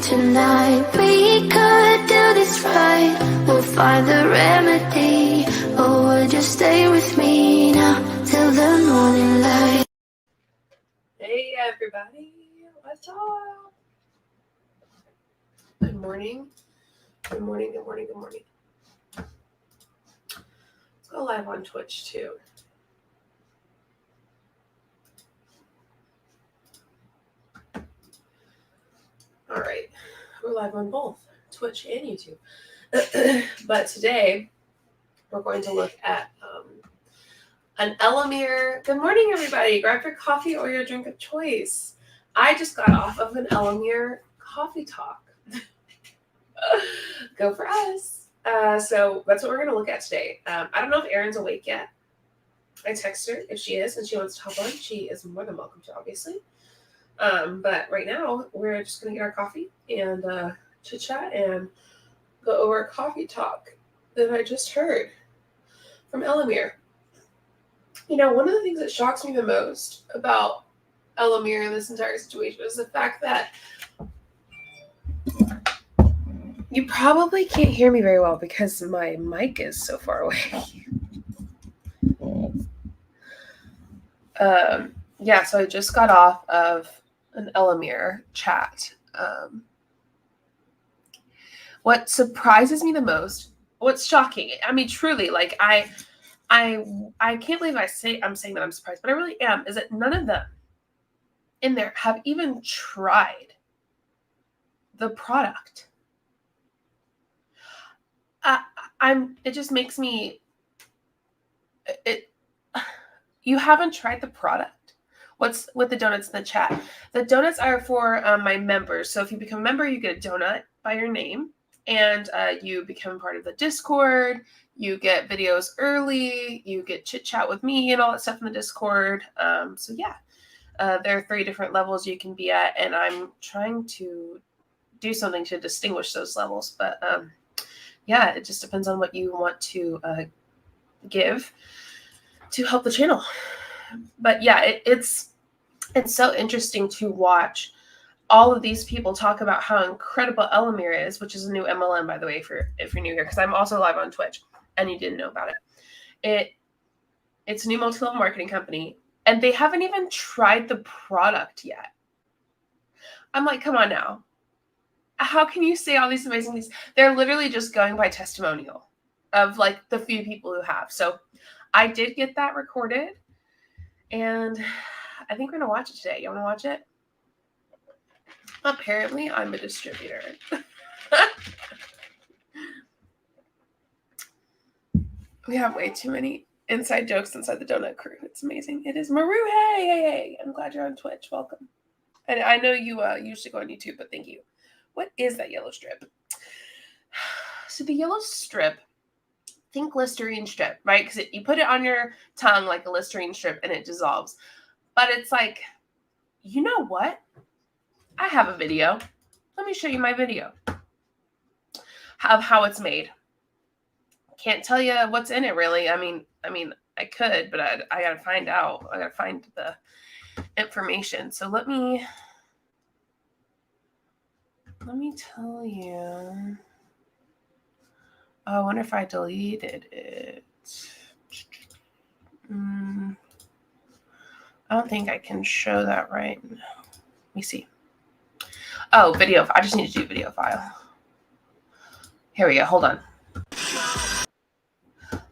tonight. We could do this right. We'll find the remedy. Oh, would you stay with me now till the morning light? Hey everybody, what's up? Good morning. Good morning, good morning, good morning. Let's go live on Twitch too. All right, we're live on both Twitch and YouTube. But today we're going to look at an Elomir. Good morning, everybody. Grab your coffee or your drink of choice. I just got off of an Elomir coffee talk. Go for us. So that's what we're going to look at today. I don't know if Erin's awake yet. I text her if she is and she wants to hop on. She is more than welcome to, obviously. But right now, we're just going to get our coffee and chit-chat and go over a coffee talk that I just heard from Elomir. You know, one of the things that shocks me the most about Elomir in this entire situation is the fact that you probably can't hear me very well because my mic is so far away. Yeah, so I just got off of an Elomir chat. What surprises me the most, what's shocking, I mean, truly, like, I can't believe I'm saying that I'm surprised, but I really am, is that none of them in there have even tried the product. It just makes me, you haven't tried the product. What's with the donuts in the chat? The donuts are for my members. So if you become a member, you get a donut by your name, and you become part of the Discord. You get videos early. You get chit chat with me and all that stuff in the Discord. So yeah, there are 3 different levels you can be at, and I'm trying to do something to distinguish those levels. But yeah, it just depends on what you want to give to help the channel. But yeah, it's so interesting to watch all of these people talk about how incredible Elomir is, which is a new MLM, by the way, if you're new here, because I'm also live on Twitch and you didn't know about it. It's a new multi-level marketing company, and they haven't even tried the product yet. I'm like, come on now. How can you say all these amazing things? They're literally just going by testimonial of like the few people who have. So I did get that recorded, and I think we're going to watch it today. You want to watch it? Apparently, I'm a distributor. We have way too many inside jokes inside the donut crew. It's amazing. It is Maru. Hey. I'm glad you're on Twitch. Welcome. And I know you usually go on YouTube, but thank you. What is that yellow strip? So the yellow strip, think Listerine strip, right? Because you put it on your tongue like a Listerine strip and it dissolves. But it's like, you know what? I have a video. Let me show you my video of how it's made. Can't tell you what's in it, really. I mean, I could, but I gotta find out. I gotta find the information. So let me tell you. Oh, I wonder if I deleted it. I don't think I can show that right now. Let me see. Oh, video. I just need to do video file. Here we go. Hold on.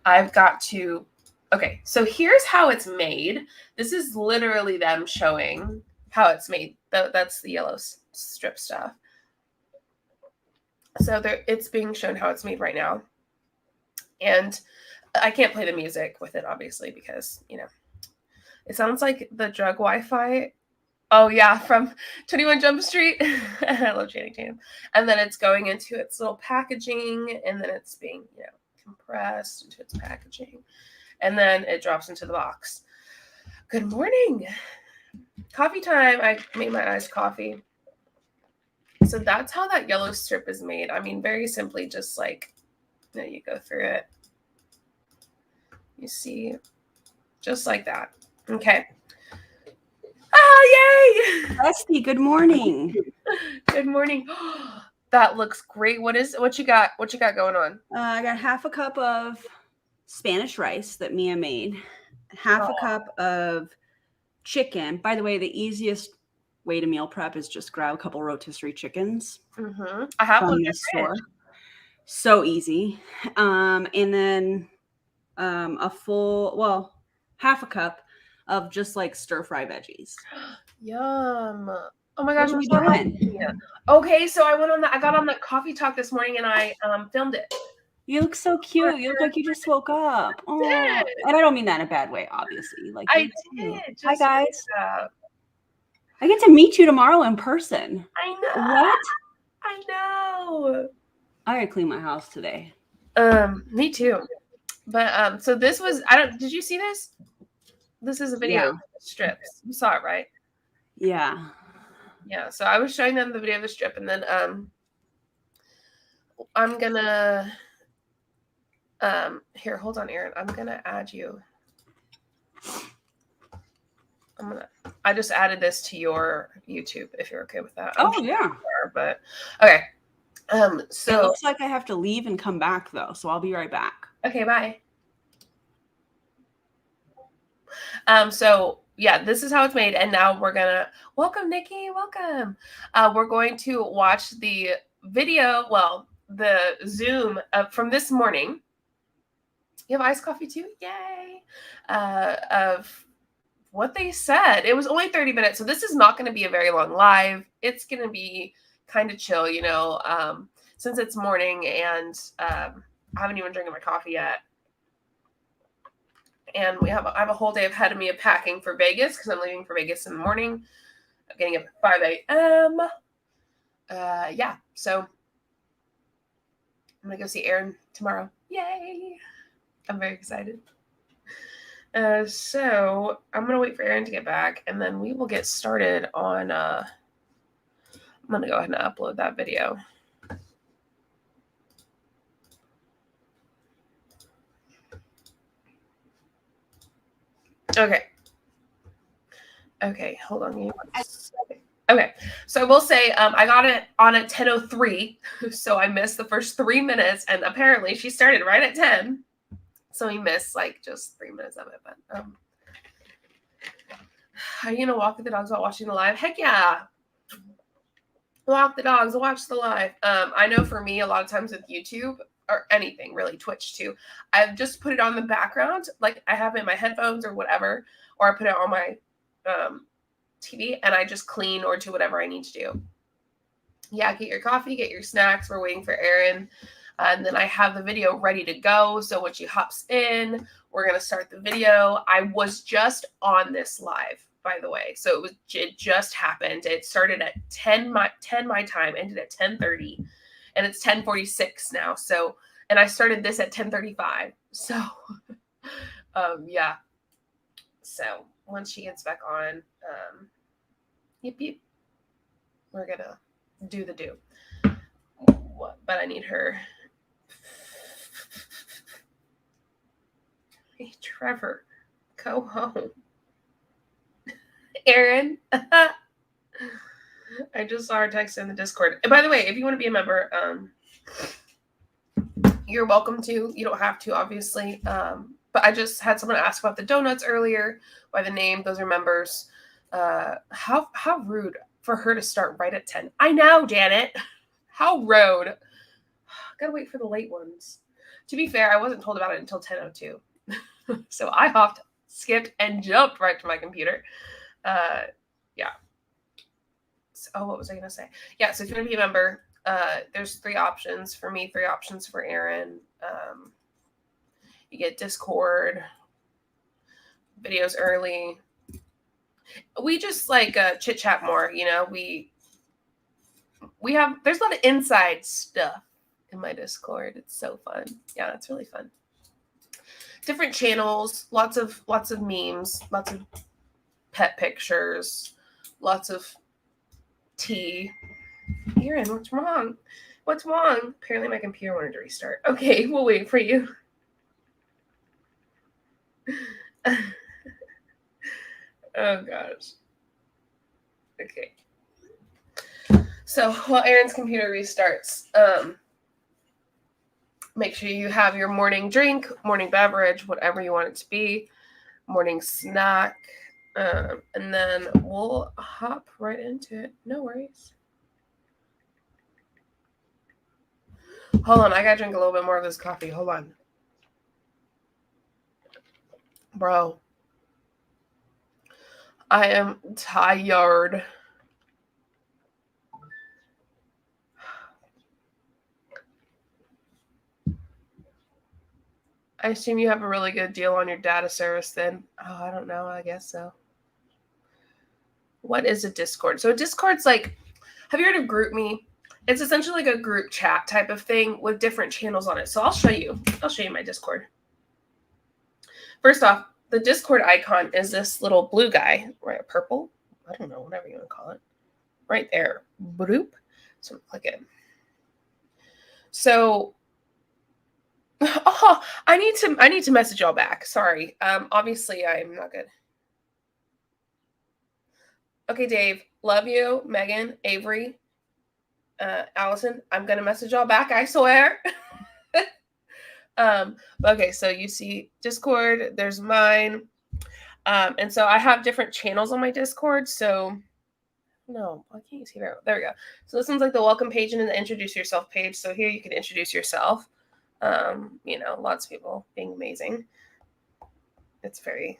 I've got to. Okay, so here's how it's made. This is literally them showing how it's made. That's the yellow strip stuff. So it's being shown how it's made right now. And I can't play the music with it, obviously, because, you know, it sounds like the drug Wi-Fi. Oh, yeah, from 21 Jump Street. I love Channing Tatum. And then it's going into its little packaging, and then it's being, you know, compressed into its packaging. And then it drops into the box. Good morning. Coffee time. I made my iced coffee. So that's how that yellow strip is made. I mean, very simply, just like, you know, you go through it. You see, just like that. Okay. Oh, yay! Leslie, good morning. Good morning. That looks great. What you got? What you got going on? I got half a cup of Spanish rice that Mia made, half a cup of chicken. By the way, the easiest way to meal prep is just grab a couple rotisserie chickens. I have one from the store. So easy. And then half a cup of just like stir fry veggies. Yum. Oh my gosh, What are I'm you so doing? happy. Okay, so I got on that coffee talk this morning and I filmed it. You look so cute. You look like you just woke up. Oh, and I don't mean that in a bad way, obviously. Like I did. Hi guys. I get to meet you tomorrow in person. I know. What? I know. I gotta clean my house today. Me too. But so this was did you see this? This is a video of the strips. You saw it, right? Yeah. Yeah. So I was showing them the video of the strip, and then I'm gonna here, hold on, Aaron. I'm gonna add you. I just added this to your YouTube if you're okay with that. Yeah. But okay. So it looks like I have to leave and come back though, so I'll be right back. Okay, bye. So yeah, this is how it's made, and now we're gonna welcome Nikki. Welcome. We're going to watch the video. Well, the Zoom from this morning. You have iced coffee too? Yay! Of what they said. It was only 30 minutes, so this is not going to be a very long live. It's going to be kind of chill, since it's morning and I haven't even drinking my coffee yet. And I have a whole day ahead of me of packing for Vegas because I'm leaving for Vegas in the morning. I'm getting up at 5 a.m. Yeah, so I'm going to go see Aaron tomorrow. Yay! I'm very excited. So I'm going to wait for Aaron to get back, and then we will get started on, I'm going to go ahead and upload that video. Okay, hold on. Okay, so I will say I got it on at 10:03, so I missed the first 3 minutes, and apparently she started right at 10, so we missed like just 3 minutes of it. But are you gonna walk with the dogs while watching the live? Heck yeah! Walk the dogs, watch the live. I know for me, a lot of times with YouTube or anything, really Twitch too, I've just put it on the background, like I have it in my headphones or whatever, or I put it on my TV and I just clean or do whatever I need to do. Yeah, get your coffee, get your snacks. We're waiting for Aaron. And then I have the video ready to go. So when she hops in, we're going to start the video. I was just on this live, by the way. So it just happened. It started at 10 my time, ended at 10:30, and it's 10:46 now. So, and I started this at 10:35. So, yeah. So once she gets back on, yip, we're going to do the do. But I need her. Hey, Trevor, go home. Aaron, I just saw her text in the Discord. And by the way, if you want to be a member, you're welcome to. You don't have to, obviously. But I just had someone ask about the donuts earlier by the name. Those are members. How rude for her to start right at 10. I know, Janet. How rude. Gotta wait for the late ones. To be fair, I wasn't told about it until 10:02. So I hopped, skipped, and jumped right to my computer. Yeah. So, what was I going to say? Yeah, so if you want to be a member, there's 3 options for me, 3 options for Aaron. You get Discord, videos early. We just like chit chat more, we have, there's a lot of inside stuff in my Discord. It's so fun. Yeah, it's really fun. Different channels, lots of memes, lots of pet pictures, lots of tea. Aaron, what's wrong? What's wrong? Apparently my computer wanted to restart. Okay, we'll wait for you. Oh gosh. Okay. So while Aaron's computer restarts, make sure you have your morning drink, morning beverage, whatever you want it to be, morning snack, and then we'll hop right into it. No worries. Hold on, I gotta drink a little bit more of this coffee. Hold on. Bro, I am tired. I assume you have a really good deal on your data service then. Oh, I don't know. I guess so. What is a Discord? So a Discord's like, have you heard of GroupMe? It's essentially like a group chat type of thing with different channels on it. So I'll show you my Discord. First off, the Discord icon is this little blue guy, right? Purple? I don't know, whatever you want to call it. Right there. Bloop. So click it. So I need to message y'all back. Sorry. Obviously I'm not good. Okay, Dave. Love you. Megan, Avery, Allison. I'm gonna message y'all back, I swear. Okay, so you see Discord, there's mine. And so I have different channels on my Discord. So no, why can't you see there? There we go. So this one's like the welcome page and then the introduce yourself page. So here you can introduce yourself. Lots of people being amazing. It's very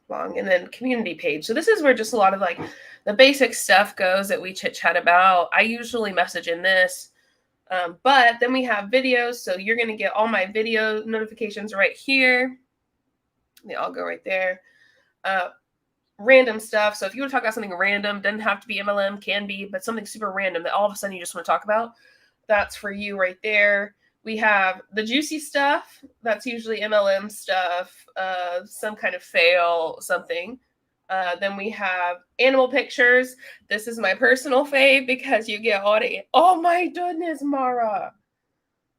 long. And then community page. So this is where just a lot of like the basic stuff goes that we chit chat about. I usually message in this. But then we have videos. So you're going to get all my video notifications right here. They all go right there. Random stuff. So if you want to talk about something random, doesn't have to be MLM, can be, but something super random that all of a sudden you just want to talk about, that's for you right there. We have the juicy stuff. That's usually MLM stuff, some kind of fail, something. Then we have animal pictures. This is my personal fave because you get all the, oh my goodness, Mara.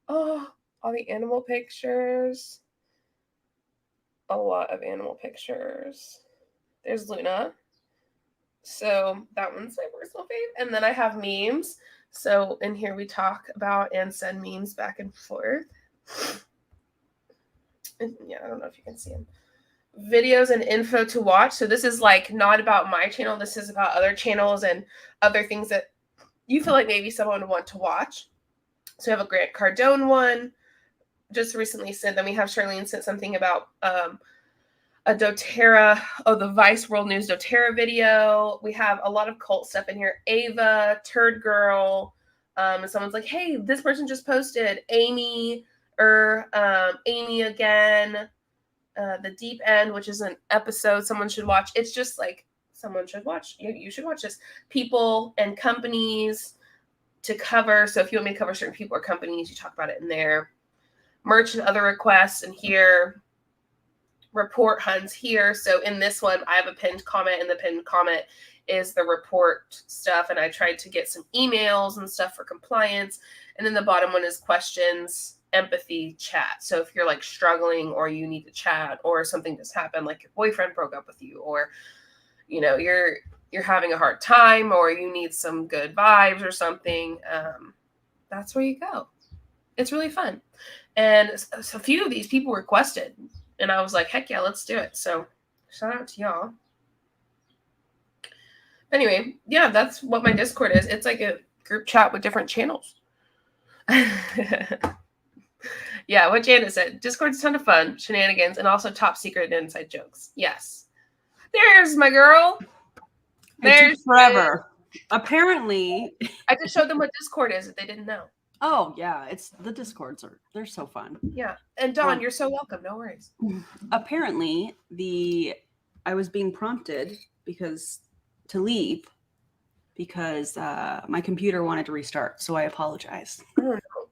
Oh, all the animal pictures. A lot of animal pictures. There's Luna. So that one's my personal fave. And then I have memes. So in here we talk about and send memes back and forth. And yeah, I don't know if you can see them. Videos and info to watch. So this is like not about my channel. This is about other channels and other things that you feel like maybe someone would want to watch. So we have a Grant Cardone one just recently sent. Then we have Charlene sent something about a doTERRA, the Vice World News doTERRA video. We have a lot of cult stuff in here. Ava, Turd Girl, and someone's like, hey, this person just posted Amy again. The Deep End, which is an episode someone should watch. It's just like someone should watch. You should watch this. People and companies to cover. So if you want me to cover certain people or companies, you talk about it in there. Merch and other requests in here. Report hunts here. So in this one, I have a pinned comment, and the pinned comment is the report stuff. And I tried to get some emails and stuff for compliance. And then the bottom one is questions, empathy, chat. So if you're like struggling or you need to chat or something just happened, like your boyfriend broke up with you, or, you know, you're having a hard time, or you need some good vibes or something, that's where you go. It's really fun. And a few of these people requested. And I was like, heck yeah, let's do it. So shout out to y'all. Anyway, yeah, that's what my Discord is. It's like a group chat with different channels. Yeah, what Jana said. Discord's a ton of fun, shenanigans, and also top secret and inside jokes. Yes. There's my girl. There's forever. Apparently. I just showed them what Discord is if they didn't know. Oh, yeah. It's the Discords they're so fun. Yeah. And Dawn, you're so welcome. No worries. Apparently, I was being prompted to leave because my computer wanted to restart. So I apologize.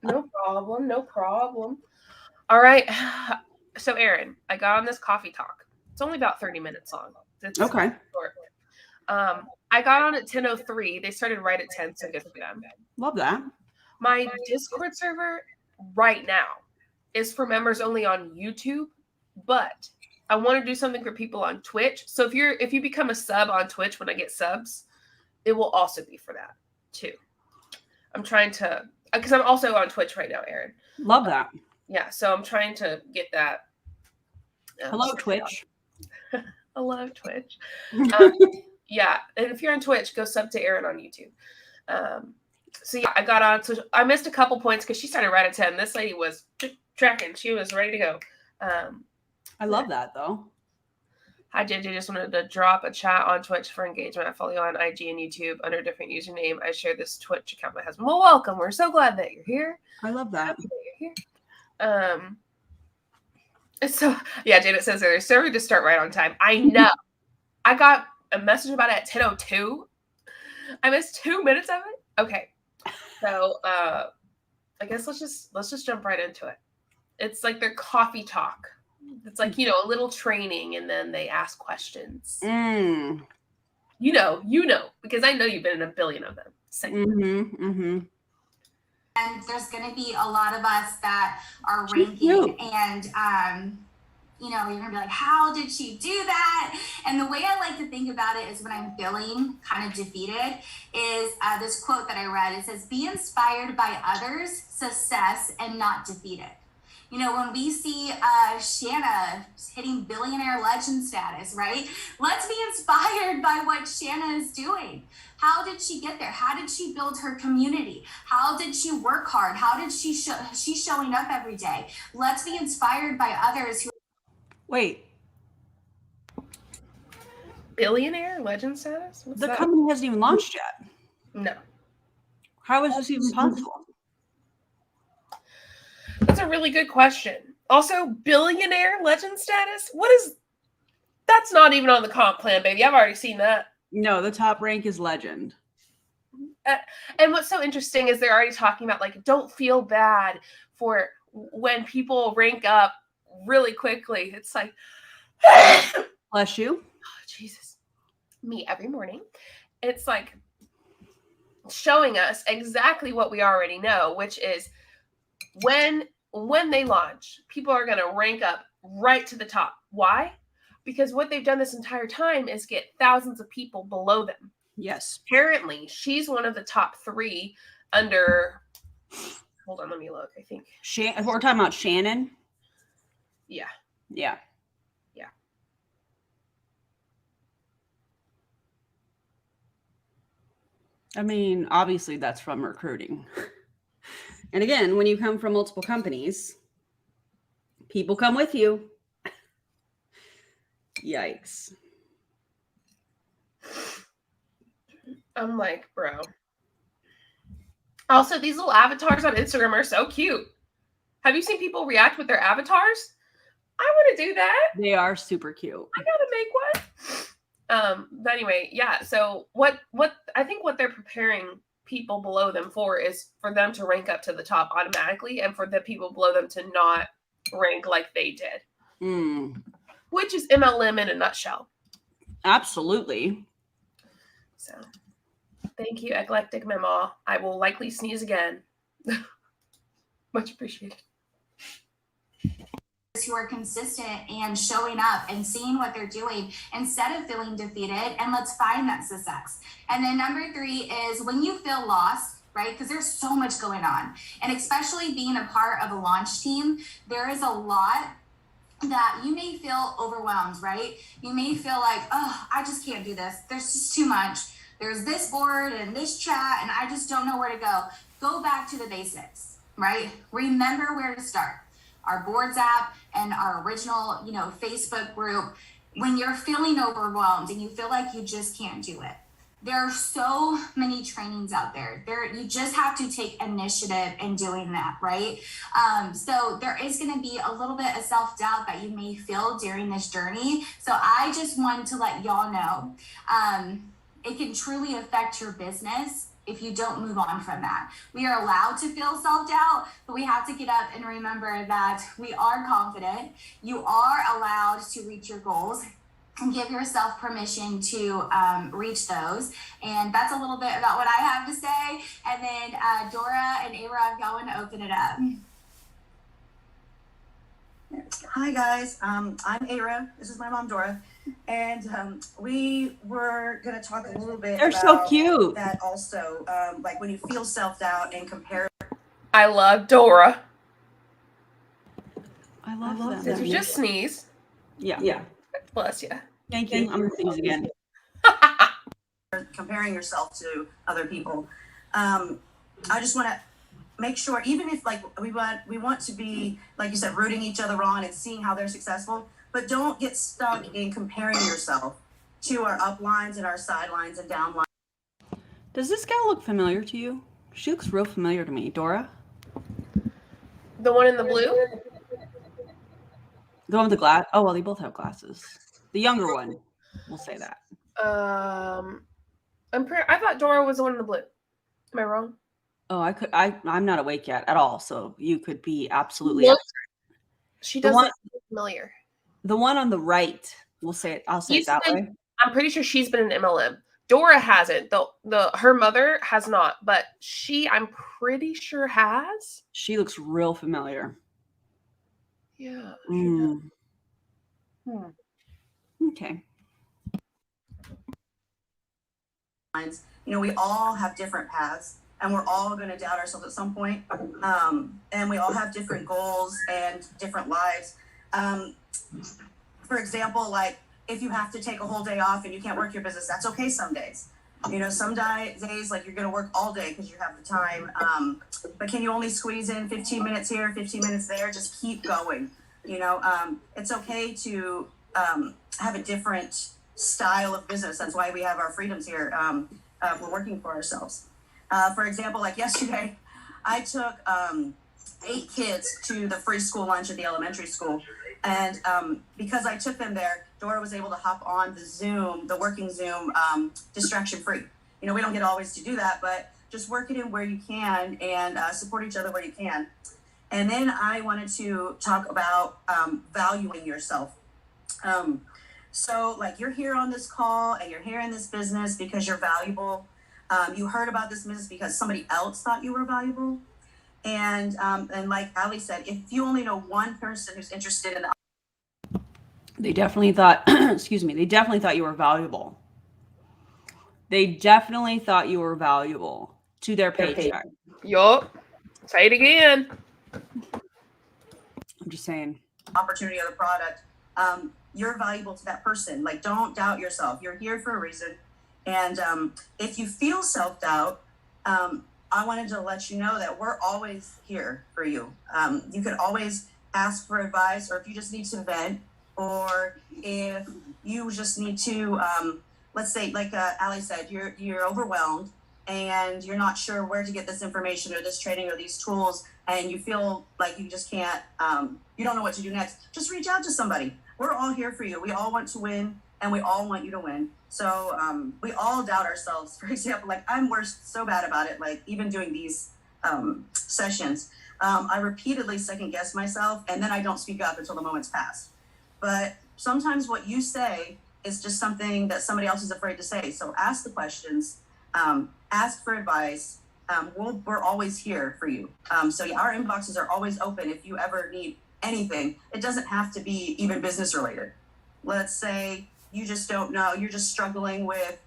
No problem. All right. So, Aaron, I got on this coffee talk. It's only about 30 minutes long. It's okay. Short. I got on at 10:03. They started right at 10, so good for them. Love that. My Discord server right now is for members only on YouTube, but I want to do something for people on Twitch. So if you become a sub on Twitch when I get subs, it will also be for that too. I'm trying to, because I'm also on Twitch right now, Aaron. Love that. Yeah, so I'm trying to get that. Hello, Twitch. Hello, Twitch. Yeah, and if you're on Twitch, go sub to Aaron on YouTube. So yeah, I got on. So I missed a couple points because she started right at 10. This lady was tracking. She was ready to go. I love that though. Hi, JJ. Just wanted to drop a chat on Twitch for engagement. I follow you on IG and YouTube under a different username. I share this Twitch account with my husband. Well, welcome. We're so glad that you're here. I love that. Happy that you're here. So yeah, Janet says their server to start right on time. I know. I got a message about it at 10:02. I missed 2 minutes of it. Okay. So I guess let's just jump right into it. It's like their coffee talk. It's like, you know, a little training and then they ask questions. You know, because I know you've been in a billion of them. And there's going to be a lot of us that are ranking and, you know, you're going to be like, how did she do that? And the way I like to think about it is when I'm feeling kind of defeated is this quote that I read. It says, be inspired by others' success and not defeated. You know, when we see Shanna hitting billionaire legend status, right? Let's be inspired by what Shanna is doing. How did she get there? How did she build her community? How did she work hard? How did she's showing up every day? Let's be inspired by others who. Wait. Billionaire legend status? What's The that? company hasn't even launched yet. No. How is this even possible? That's a really good question. Also, billionaire legend status? That's not even on the comp plan, baby. I've already seen that. No, the top rank is legend. And what's so interesting is they're already talking about, like, don't feel bad for when people rank up really quickly. It's like, bless you. Oh, Jesus. Me every morning. It's like showing us exactly what we already know, which is when they launch, people are going to rank up right to the top. Why? Because what they've done this entire time is get thousands of people below them. Yes. Apparently, she's one of the top 3 under. Hold on, let me look. I think we're talking about Shannon. Yeah. Yeah. Yeah. I mean, obviously that's from recruiting. And again, when you come from multiple companies, people come with you. Yikes. I'm like, bro. Also, these little avatars on Instagram are so cute. Have you seen people react with their avatars? I want to do that. They are super cute. I gotta make one. But anyway, yeah. So what I think what they're preparing people below them for is for them to rank up to the top automatically, and for the people below them to not rank like they did. Which is MLM in a nutshell. Absolutely. So, thank you, Eclectic Memo. I will likely sneeze again. Much appreciated. Who are consistent and showing up and seeing what they're doing instead of feeling defeated, and let's find that success. And then number 3 is when you feel lost, right? Because there's so much going on, and especially being a part of a launch team, there is a lot that you may feel overwhelmed, right? You may feel like, oh, I just can't do this. There's just too much. There's this board and this chat, and I just don't know where to go. Go back to the basics, right? Remember where to start. Our boards app and our original, you know, Facebook group. When you're feeling overwhelmed and you feel like you just can't do it, there are so many trainings out there. You just have to take initiative in doing that, right? So there is going to be a little bit of self-doubt that you may feel during this journey. So I just wanted to let y'all know, it can truly affect your business if you don't move on from that. We are allowed to feel self-doubt, but we have to get up and remember that we are confident. You are allowed to reach your goals and give yourself permission to reach those. And that's a little bit about what I have to say. And then Dora and Ara, if y'all want to open it up. Hi guys, I'm Ara. This is my mom Dora, and we were gonna talk a little bit They're about so cute. that also, like when you feel self-doubt and compare. I love Dora. I love them. Did you just sneeze? Yeah. Bless you. Thank you. I'm gonna sneeze again. Comparing yourself to other people. I just want to make sure, even if like we want to be, like you said, rooting each other on and seeing how they're successful, but don't get stuck in comparing yourself to our uplines and our sidelines and downlines. Does this gal look familiar to you? She looks real familiar to me. Dora? The one in the blue? The one with the glass? Oh, well, they both have glasses. The younger one, we'll say that. I thought Dora was the one in the blue. Am I wrong? Oh, I'm not awake yet at all, so you could be absolutely. She does look familiar. The one on the right, I'll say it that way. I'm pretty sure she's been in MLM. Dora hasn't. Her mother has not, but I'm pretty sure has. She looks real familiar. Yeah. Okay. You know, we all have different paths, and we're all going to doubt ourselves at some point. And we all have different goals and different lives. For example, like if you have to take a whole day off and you can't work your business, that's okay some days. You know, some days like you're going to work all day because you have the time. But can you only squeeze in 15 minutes here, 15 minutes there? Just keep going. You know, it's okay to have a different style of business. That's why we have our freedoms here. We're working for ourselves. For example, like yesterday, I took 8 kids to the free school lunch at the elementary school. And because I took them there, Dora was able to hop on the Zoom, the working Zoom, distraction free. You know, we don't get always to do that, but just work it in where you can and support each other where you can. And then I wanted to talk about valuing yourself. So like you're here on this call and you're here in this business because you're valuable. You heard about this business because somebody else thought you were valuable. And like Ali said, if you only know one person who's interested in they definitely thought, excuse me, they definitely thought you were valuable. They definitely thought you were valuable to their paycheck. Yup. Say it again. I'm just saying. Opportunity of the product. You're valuable to that person. Like, don't doubt yourself. You're here for a reason. And if you feel self-doubt, I wanted to let you know that we're always here for you. You could always ask for advice, or if you just need to vent, or if you just need to, let's say, like Ali said, you're overwhelmed and you're not sure where to get this information or this training or these tools, and you feel like you just can't, you don't know what to do next. Just reach out to somebody. We're all here for you. We all want to win, and we all want you to win. So we all doubt ourselves. For example, like I'm so bad about it, like even doing these sessions, I repeatedly second guess myself, and then I don't speak up until the moment's passed. But sometimes what you say is just something that somebody else is afraid to say. So ask the questions, ask for advice. We're always here for you. So yeah, our inboxes are always open if you ever need anything. It doesn't have to be even business related. Let's say you just don't know, you're just struggling with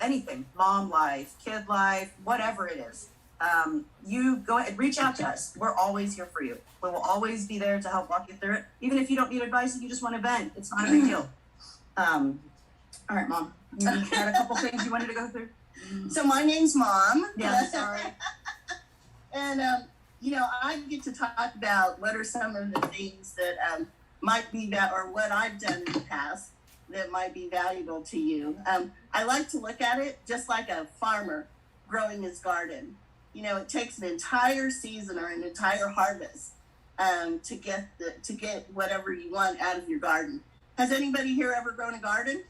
anything, mom life, kid life, whatever it is. You go ahead, reach out to us. We're always here for you. We will always be there to help walk you through it. Even if you don't need advice, if you just want to vent, it's not a big deal. All right, Mom, you had a couple things you wanted to go through? So my name's Mom. Yeah, sorry. And, you know, I get to talk about what are some of the things that might be that, or what I've done in the past that might be valuable to you. I like to look at it just like a farmer growing his garden. You know, it takes an entire season or an entire harvest to get whatever you want out of your garden. Has anybody here ever grown a garden?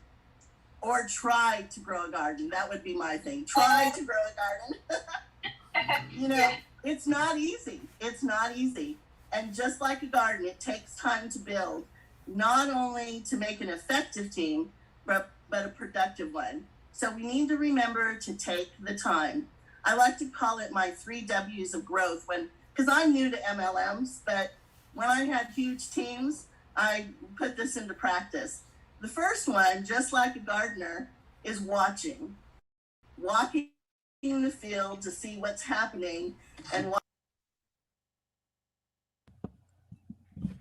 Or tried to grow a garden? That would be my thing. Try to grow a garden. You know, it's not easy. It's not easy. And just like a garden, it takes time to build, not only to make an effective team, but a productive one. So we need to remember to take the time. I like to call it my 3 W's of growth, because I'm new to MLMs, but when I had huge teams, I put this into practice. The first one, just like a gardener, is watching. Walking the field to see what's happening and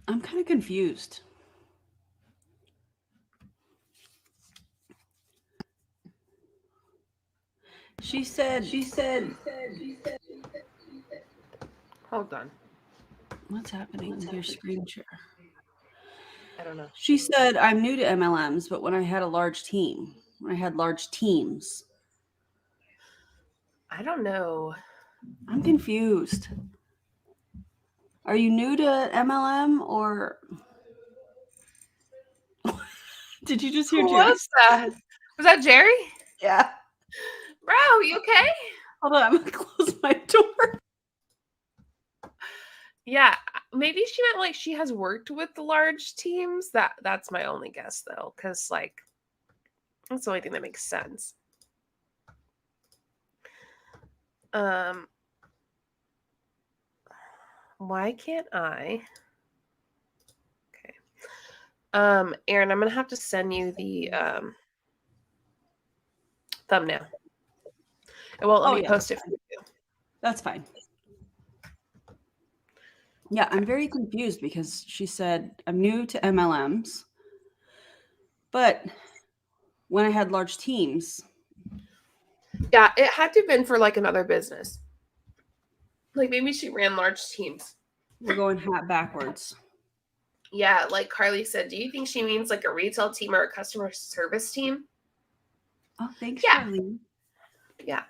I'm kind of confused. She said, Hold on. what's happening with your screen share? I don't know. She said, I'm new to MLMs, but when I had large teams, I don't know. I'm confused. Are you new to MLM or did you just hear Who Jerry? was that? Was that Jerry? Yeah. Bro, you okay? Hold on, I'm gonna close my door. Yeah, maybe she meant like she has worked with the large teams. That's my only guess though, because like that's the only thing that makes sense. Why can't I? Okay. Aaron, I'm gonna have to send you the thumbnail. It won't let me post it for you. That's fine. Yeah, I'm very confused because she said, I'm new to MLMs, but when I had large teams. Yeah, it had to have been for like another business. Like maybe she ran large teams. We're going hat backwards. Yeah, like Carly said, do you think she means like a retail team or a customer service team? Oh, thanks, Yeah. Charlene. Yeah.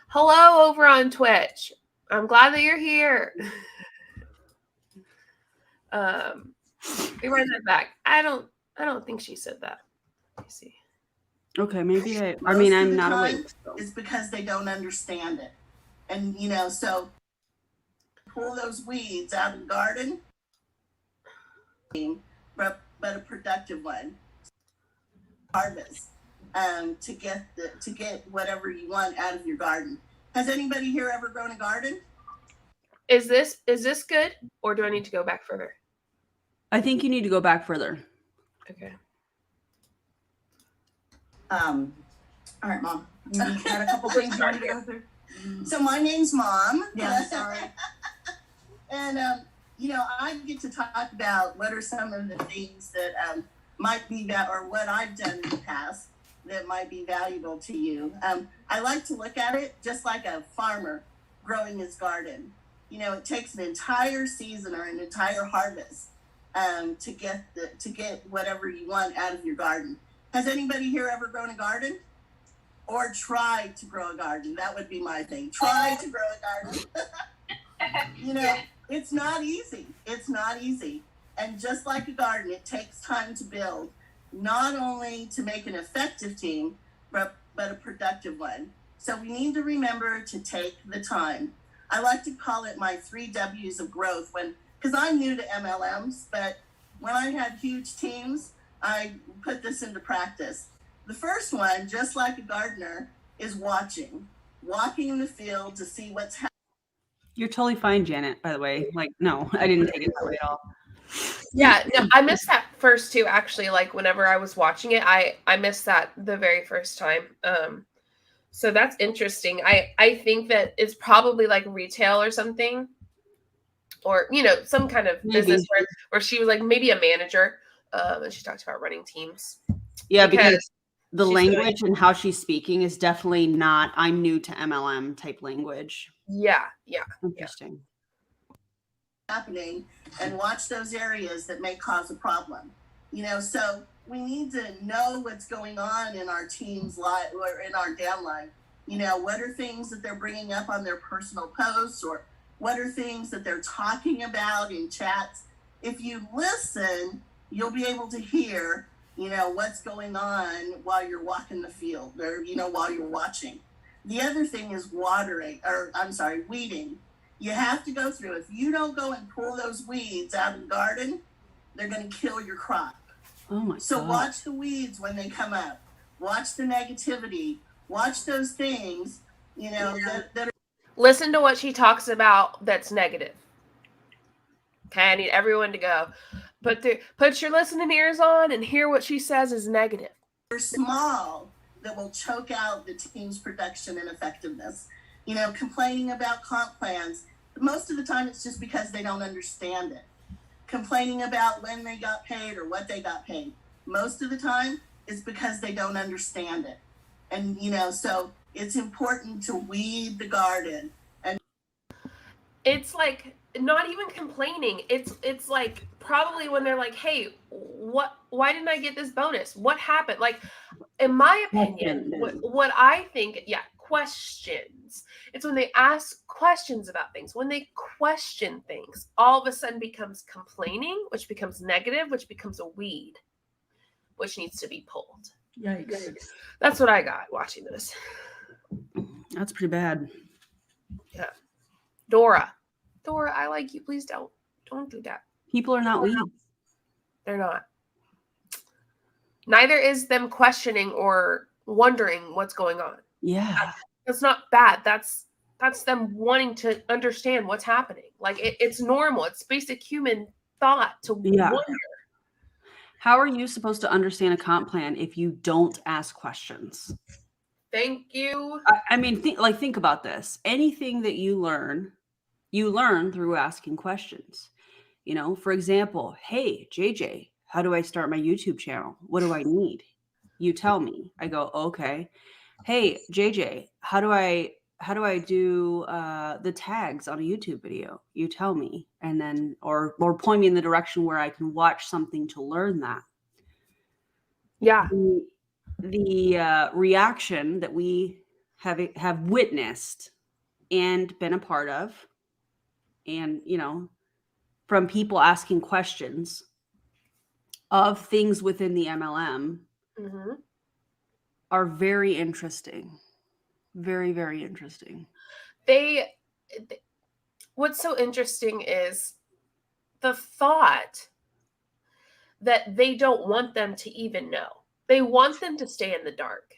Hello over on Twitch. I'm glad that you're here. Rewind that back. I don't think she said that. Let me see. Okay, maybe I most mean, of I'm the not time awake. So. is because they don't understand it. And, so pull those weeds out of the garden, but a productive one. Harvest to get whatever you want out of your garden. Has anybody here ever grown a garden? Is this good, or do I need to go back further? I think you need to go back further. Okay. All right, Mom. You had a couple things you wanted to go through? So my name's Mom. Yeah, sorry. And, I get to talk about what are some of the things that might be that, or what I've done in the past that might be valuable to you. I like to look at it just like a farmer growing his garden. It takes an entire season or an entire harvest to get whatever you want out of your garden. Has anybody here ever grown a garden? Or tried to grow a garden? That would be my thing. Try to grow a garden. It's not easy. It's not easy. And just like a garden, it takes time to build, not only to make an effective team, but a productive one. So we need to remember to take the time. I like to call it my 3 W's of growth because I'm new to MLMs, but when I had huge teams, I put this into practice. The first one, just like a gardener, is walking the field to see what's happening. You're totally fine, Janet, by the way. Like, no, I didn't take it that way at all. Yeah, no, I missed that first too, actually. Like whenever I was watching it, I missed that the very first time. So that's interesting. I think that it's probably like retail or something, or some kind of business where she was like maybe a manager, and she talked about running teams. Yeah, because the language and how she's speaking is definitely not I'm new to MLM type language. Yeah. Interesting. Happening and watch those areas that may cause a problem. So we need to know what's going on in our team's life or in our downline. What are things that they're bringing up on their personal posts, or what are things that they're talking about in chats? If you listen, you'll be able to hear, what's going on while you're walking the field or, while you're watching. The other thing is weeding. You have to go through. If you don't go and pull those weeds out of the garden, they're going to kill your crop. Oh my So God. watch the weeds when they come up. Watch the negativity. Watch those things, that are. Listen to what she talks about that's negative. Okay, I need everyone to go. Put your listening ears on and hear what she says is negative. They're small that will choke out the team's production and effectiveness. You know, complaining about comp plans, most of the time it's just because they don't understand it. Complaining about when they got paid or what they got paid, most of the time it's because they don't understand it. And, you know, so it's important to weed the garden. And it's like not even complaining. It's like probably when they're like, hey, why didn't I get this bonus? What happened? Like, in my opinion, what I think, questions. It's when they ask questions about things. When they question things, all of a sudden becomes complaining, which becomes negative, which becomes a weed, which needs to be pulled. Yikes. That's what I got watching this. That's pretty bad. Yeah. Dora, I like you. Please don't do that. People are not weeds. They're not. Neither is them questioning or wondering what's going on. Yeah. That's not bad. That's them wanting to understand what's happening. Like it's normal. It's basic human thought to wonder. How are you supposed to understand a comp plan if you don't ask questions? Thank you. I mean, think about this. Anything that you learn through asking questions. You know, for example, hey, JJ, how do I start my YouTube channel? What do I need? You tell me. I go, okay. Hey, JJ, how do I do the tags on a YouTube video? You tell me. And then, or point me in the direction where I can watch something to learn that. Yeah. The reaction that we have witnessed and been a part of, and, you know, from people asking questions of things within the MLM are very interesting. Very, very interesting. What's so interesting is the thought that they don't want them to even know. They want them to stay in the dark.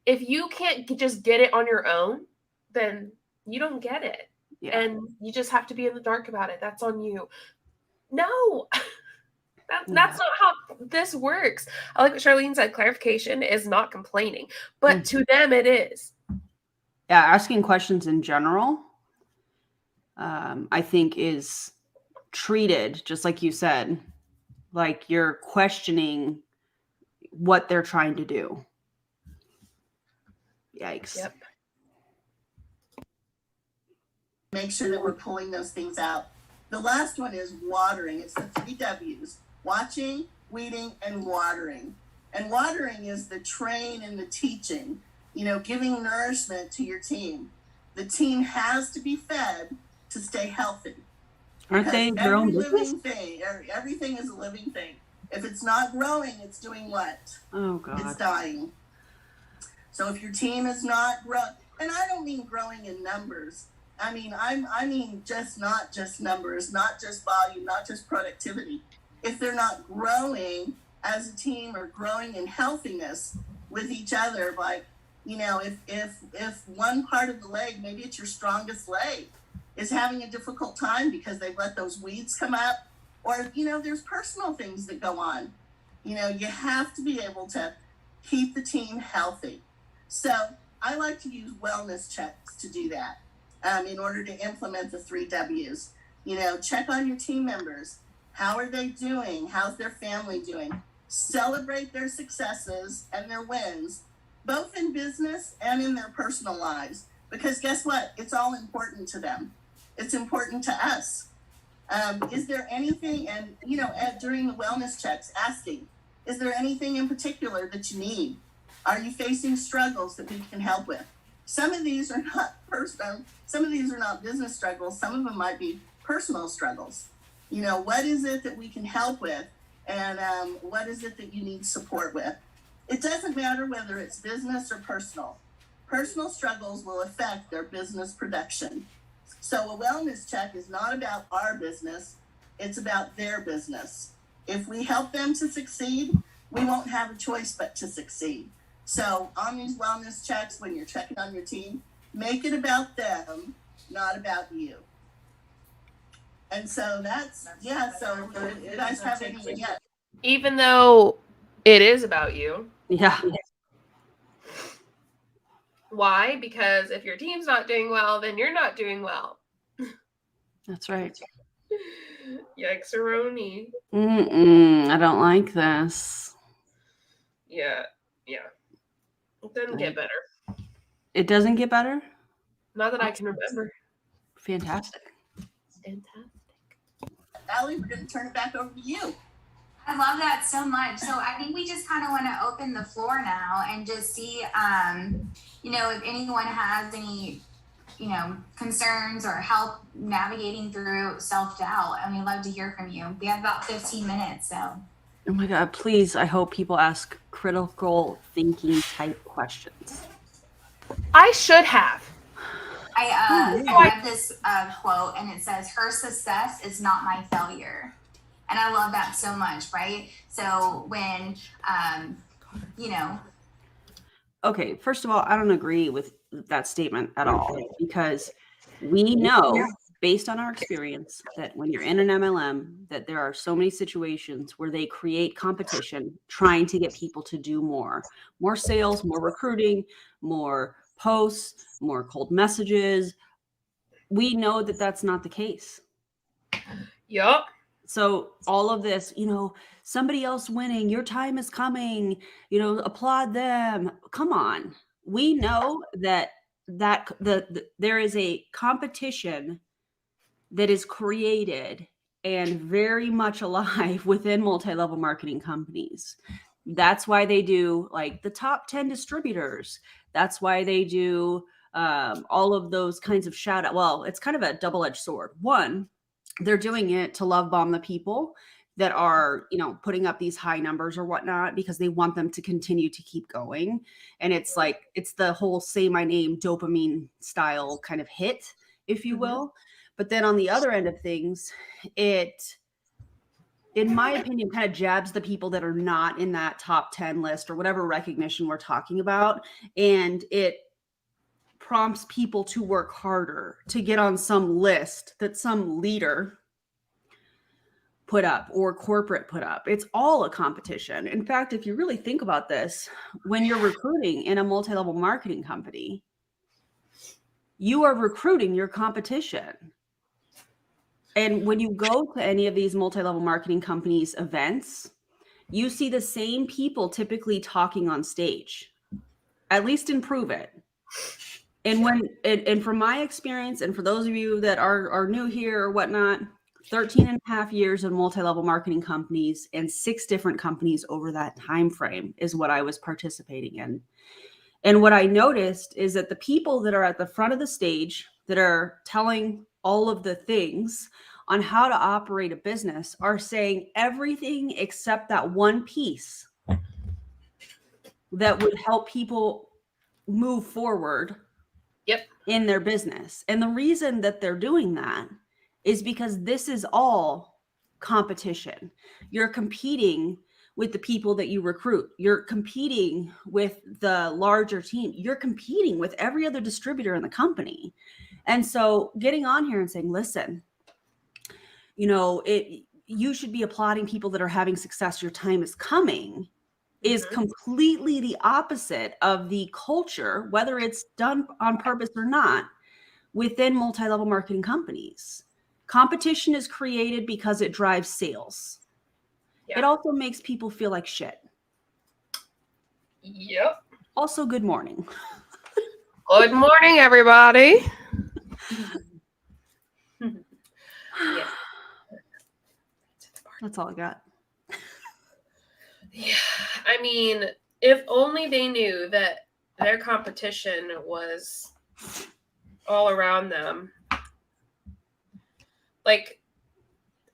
If you can't just get it on your own, then you don't get it. Yeah. And you just have to be in the dark about it. That's on you. No, that's not how this works. I like what Charlene said. Clarification is not complaining, but to them it is. Yeah, asking questions in general, I think is treated, just like you said, like you're questioning what they're trying to do. Yikes. Yep. Make sure that we're pulling those things out. The last one is watering. It's the 3 W's: watching, weeding, and watering. And watering is the train and the teaching, you know, giving nourishment to your team. The team has to be fed to stay healthy. Aren't they their own business? Everything is a living thing. If it's not growing, it's doing what? Oh, God. It's dying. So if your team is not growing, and I don't mean growing in numbers. I mean not just numbers, not just volume, not just productivity. If they're not growing as a team or growing in healthiness with each other, like, you know, if one part of the leg, maybe it's your strongest leg, is having a difficult time because they've let those weeds come up, or, you know, there's personal things that go on. You know, you have to be able to keep the team healthy. So I like to use wellness checks to do that. In order to implement the 3 W's. You know, check on your team members. How are they doing? How's their family doing? Celebrate their successes and their wins, both in business and in their personal lives. Because guess what? It's all important to them. It's important to us. Is there anything, and, you know, during the wellness checks, asking, is there anything in particular that you need? Are you facing struggles that we can help with? Some of these are not personal. Some of these are not business struggles. Some of them might be personal struggles. You know, what is it that we can help with? And what is it that you need support with? It doesn't matter whether it's business or personal. Personal struggles will affect their business production. So a wellness check is not about our business. It's about their business. If we help them to succeed, we won't have a choice but to succeed. So on these wellness checks, when you're checking on your team, make it about them, not about you. And so that's, yeah, so you guys have any, yeah. Even though it is about you. Yeah. Why? Because if your team's not doing well, then you're not doing well. That's right. Yikes-a-roni. I don't like this. Yeah. It doesn't get better. It doesn't get better? Not that I can remember. Fantastic. Allie, we're going to turn it back over to you. I love that so much. So I think we just kind of want to open the floor now and just see, if anyone has any, concerns or help navigating through self-doubt. And we'd love to hear from you. We have about 15 minutes, so. Oh my God, please, I hope people ask critical thinking type questions. I should have. I read this quote, and it says, "Her success is not my failure." And I love that so much, right? So when, Okay, first of all, I don't agree with that statement at all, because we know, based on our experience, that when you're in an MLM, that there are so many situations where they create competition trying to get people to do more sales, more recruiting, more posts, more cold messages. We know that that's not the case. Yup. So all of this, somebody else winning, your time is coming, applaud them. Come on. We know that there is a competition that is created and very much alive within multi-level marketing companies. That's why they do like the top 10 distributors. That's why they do all of those kinds of shout out. Well, it's kind of a double-edged sword. One, they're doing it to love bomb the people that are, putting up these high numbers or whatnot, because they want them to continue to keep going. And it's like, it's the whole say my name dopamine style kind of hit, if you will. But then on the other end of things, it, in my opinion, kind of jabs the people that are not in that top 10 list or whatever recognition we're talking about. And it prompts people to work harder to get on some list that some leader put up or corporate put up. It's all a competition. In fact, if you really think about this, when you're recruiting in a multi-level marketing company, you are recruiting your competition. And when you go to any of these multi-level marketing companies events, you see the same people typically talking on stage, at least in Prove It. And from my experience, and for those of you that are new here or whatnot, 13 and a half years in multi-level marketing companies and 6 different companies over that time frame is what I was participating in. And what I noticed is that the people that are at the front of the stage that are telling all of the things on how to operate a business are saying everything except that one piece that would help people move forward in their business. And the reason that they're doing that is because this is all competition. You're competing with the people that you recruit. You're competing with the larger team. You're competing with every other distributor in the company. And so getting on here and saying, listen, you should be applauding people that are having success. Your time is coming is completely the opposite of the culture, whether it's done on purpose or not, within multi-level marketing companies. Competition is created because it drives sales. Yeah. It also makes people feel like shit. Yep. Also, good morning. Good morning, everybody. Yeah. That's all I got. Yeah. I mean, if only they knew that their competition was all around them. Like,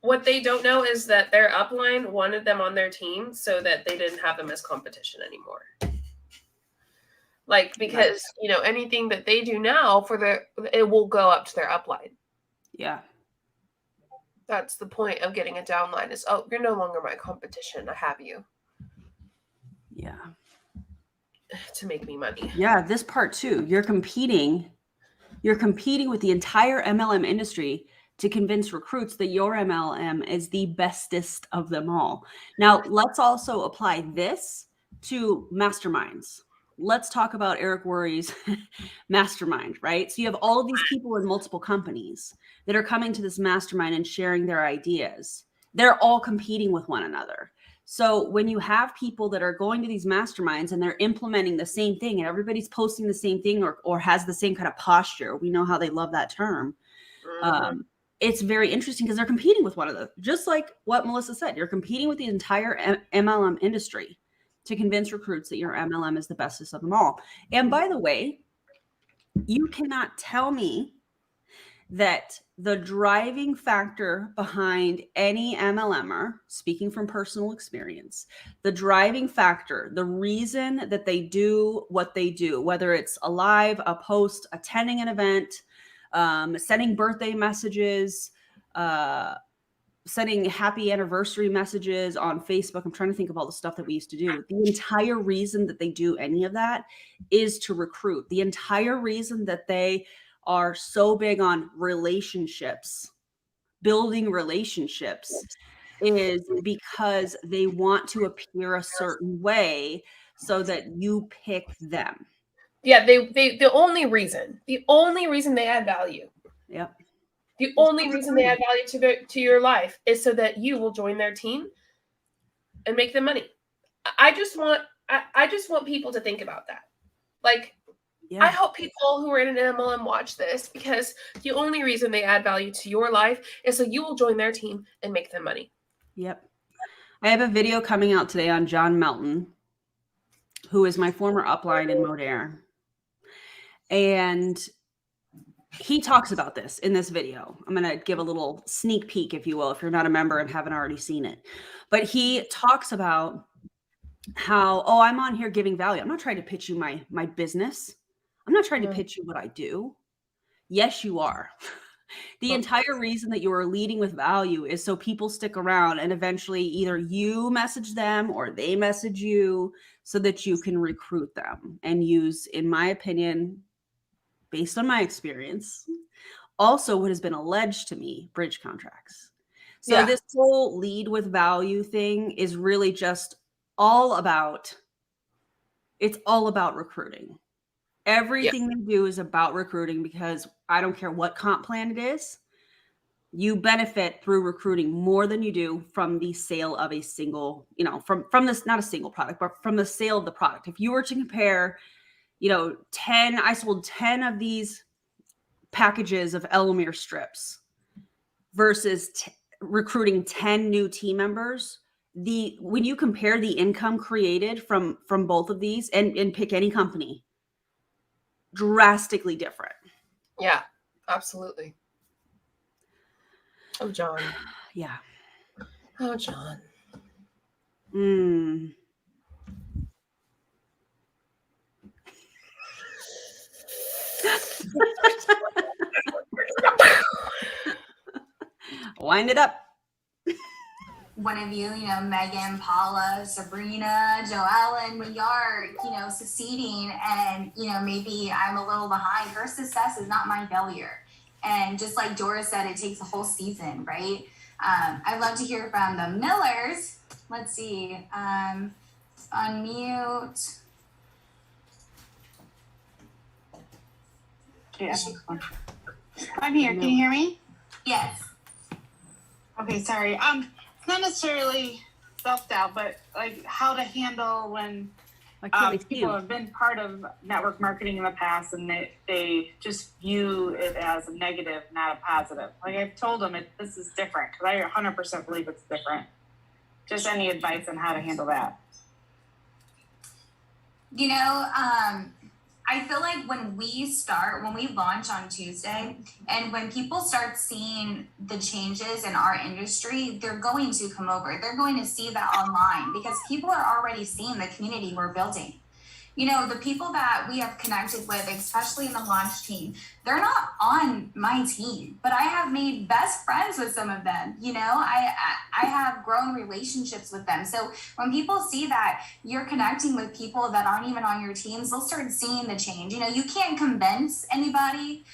what they don't know is that their upline wanted them on their team so that they didn't have them as competition anymore. Like, because, anything that they do now it will go up to their upline. Yeah. That's the point of getting a downline is, oh, you're no longer my competition. I have you. Yeah. To make me money. Yeah. This part too, you're competing with the entire MLM industry to convince recruits that your MLM is the bestest of them all. Now, let's also apply this to masterminds. Let's talk about Eric Worre's mastermind, right? So you have all of these people in multiple companies that are coming to this mastermind and sharing their ideas. They're all competing with one another. So when you have people that are going to these masterminds and they're implementing the same thing and everybody's posting the same thing or has the same kind of posture, we know how they love that term. It's very interesting because they're competing with one another. Just like what Melissa said, you're competing with the entire MLM industry to convince recruits that your MLM is the bestest of them all. And by the way, you cannot tell me that the driving factor behind any MLMer, speaking from personal experience, the driving factor, the reason that they do what they do, whether it's a live, a post, attending an event, sending birthday messages, sending happy anniversary messages on Facebook. I'm trying to think of all the stuff that we used to do. The entire reason that they do any of that is to recruit. The entire reason that they are so big on relationships, building relationships, is because they want to appear a certain way so that you pick them. Yeah, the only reason they add value. Yep. The only reason they add value to your life is so that you will join their team and make them money. I just want people to think about that. Like, yeah. I hope people who are in an MLM watch this, because the only reason they add value to your life is so you will join their team and make them money. Yep. I have a video coming out today on John Melton, who is my former upline in Modere. And he talks about this in this video. I'm going to give a little sneak peek, if you will, if you're not a member and haven't already seen it. But he talks about how, I'm on here giving value. I'm not trying to pitch you my business. I'm not trying to pitch you what I do. Yes, you are. The entire reason that you are leading with value is so people stick around and eventually either you message them or they message you so that you can recruit them and use, in my opinion, based on my experience, also what has been alleged to me, bridge contracts. So this whole lead with value thing is really just all about recruiting. Everything they do is about recruiting, because I don't care what comp plan it is, you benefit through recruiting more than you do from the sale of a single, from this, not a single product, but from the sale of the product. If you were to compare, 10, I sold 10 of these packages of Elomir strips versus recruiting 10 new team members. When you compare the income created from both of these and pick any company, drastically different. Yeah, absolutely. Oh, John. Yeah. Oh, John. Wind it up. One of you, Megan, Paula, Sabrina, Joellen, when you're, succeeding and, maybe I'm a little behind, her success is not my failure. And just like Dora said, it takes a whole season, right? I'd love to hear from the Millers. Let's see. Unmute. Yeah. I'm here. Can you hear me? Yes. Okay, sorry. It's not necessarily self-doubt, but like how to handle when people have been part of network marketing in the past and they just view it as a negative, not a positive. Like I've told them this is different, because I 100% believe it's different. Just any advice on how to handle that? I feel like when we launch on Tuesday, and when people start seeing the changes in our industry, they're going to come over. They're going to see that online, because people are already seeing the community we're building. The people that we have connected with, especially in the launch team, they're not on my team, but I have made best friends with some of them. I have grown relationships with them. So when people see that you're connecting with people that aren't even on your teams, they'll start seeing the change. You can't convince anybody,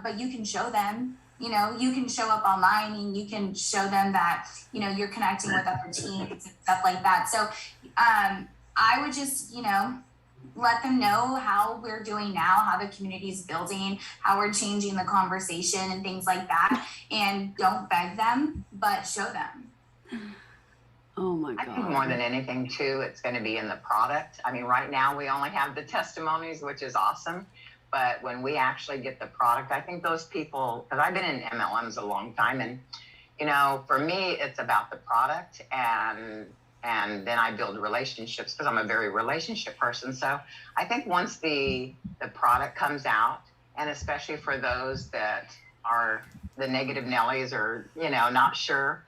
but you can show them. you know, you can show up online and you can show them that, you know, you're connecting with other teams and stuff like that. So I would just, you know, let them know how we're doing now, how the community is building, how we're changing the conversation and things like that. And don't beg them, but show them. Oh my God. I think more than anything too, it's going to be in the product. I mean, right now we only have the testimonies, which is awesome. But when we actually get the product, I think those people, because I've been in MLMs a long time, and, you know, for me, it's about the product, and then I build relationships because I'm a very relationship person. So I think once the product comes out, and especially for those that are the negative Nellies or, you know, not sure,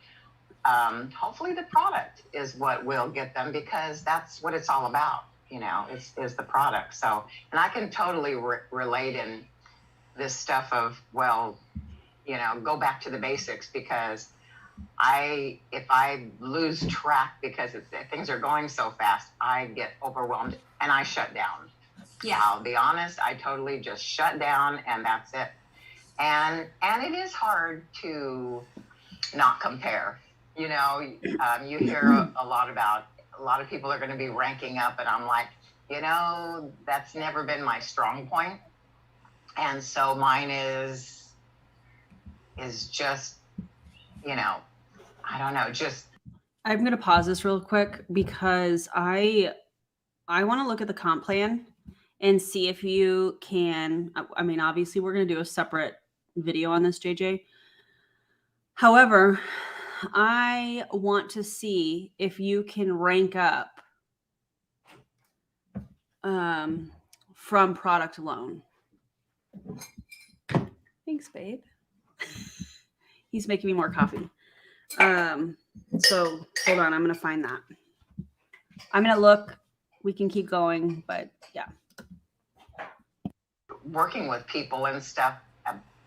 hopefully the product is what will get them, because that's what it's all about. You know, is the product. So, and I can totally relate in this stuff of, well, you know, go back to the basics, because if I lose track because things are going so fast, I get overwhelmed and I shut down. Yeah. I'll be honest, I totally just shut down, and that's it. And it is hard to not compare. You know, you hear a lot about, a lot of people are going to be ranking up, and I'm like, you know, that's never been my strong point. And so mine is just, you know, I don't know, just. I'm going to pause this real quick because I want to look at the comp plan and see if you can, I mean, obviously we're going to do a separate video on this, JJ. However, I want to see if you can rank up from product alone. Thanks, babe. He's making me more coffee. So hold on, I'm going to find that. I'm going to look. We can keep going, but yeah. Working with people and stuff,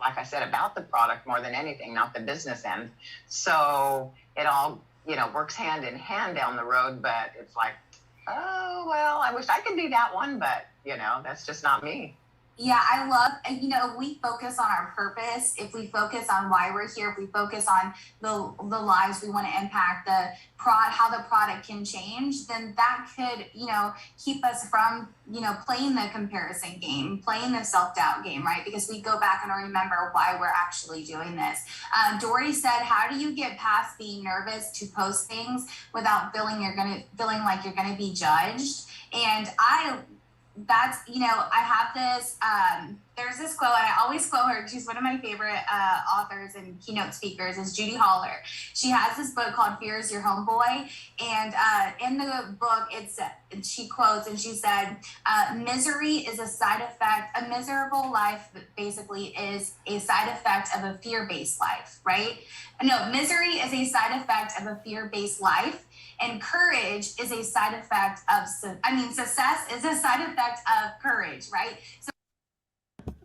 like I said, about the product more than anything, not the business end. So it all, you know, works hand in hand down the road, but it's like, oh, well, I wish I could do that one, but, you know, that's just not me. Yeah, I love, you know, if we focus on our purpose, if we focus on why we're here, if we focus on the lives we want to impact, how the product can change, then that could, you know, keep us from, you know, playing the comparison game, playing the self-doubt game, right? Because we go back and remember why we're actually doing this. Dory said, how do you get past being nervous to post things without feeling like you're gonna be judged? And that's, you know, I have this, there's this quote, I always quote her. She's one of my favorite authors and keynote speakers, is Judy Holler. She has this book called Fear is Your Homeboy. And in the book, she quotes, and she said, misery is a side effect, a miserable life basically is a side effect of a fear-based life, right? No, misery is a side effect of a fear-based life. And courage is a side effect of, success is a side effect of courage, right? So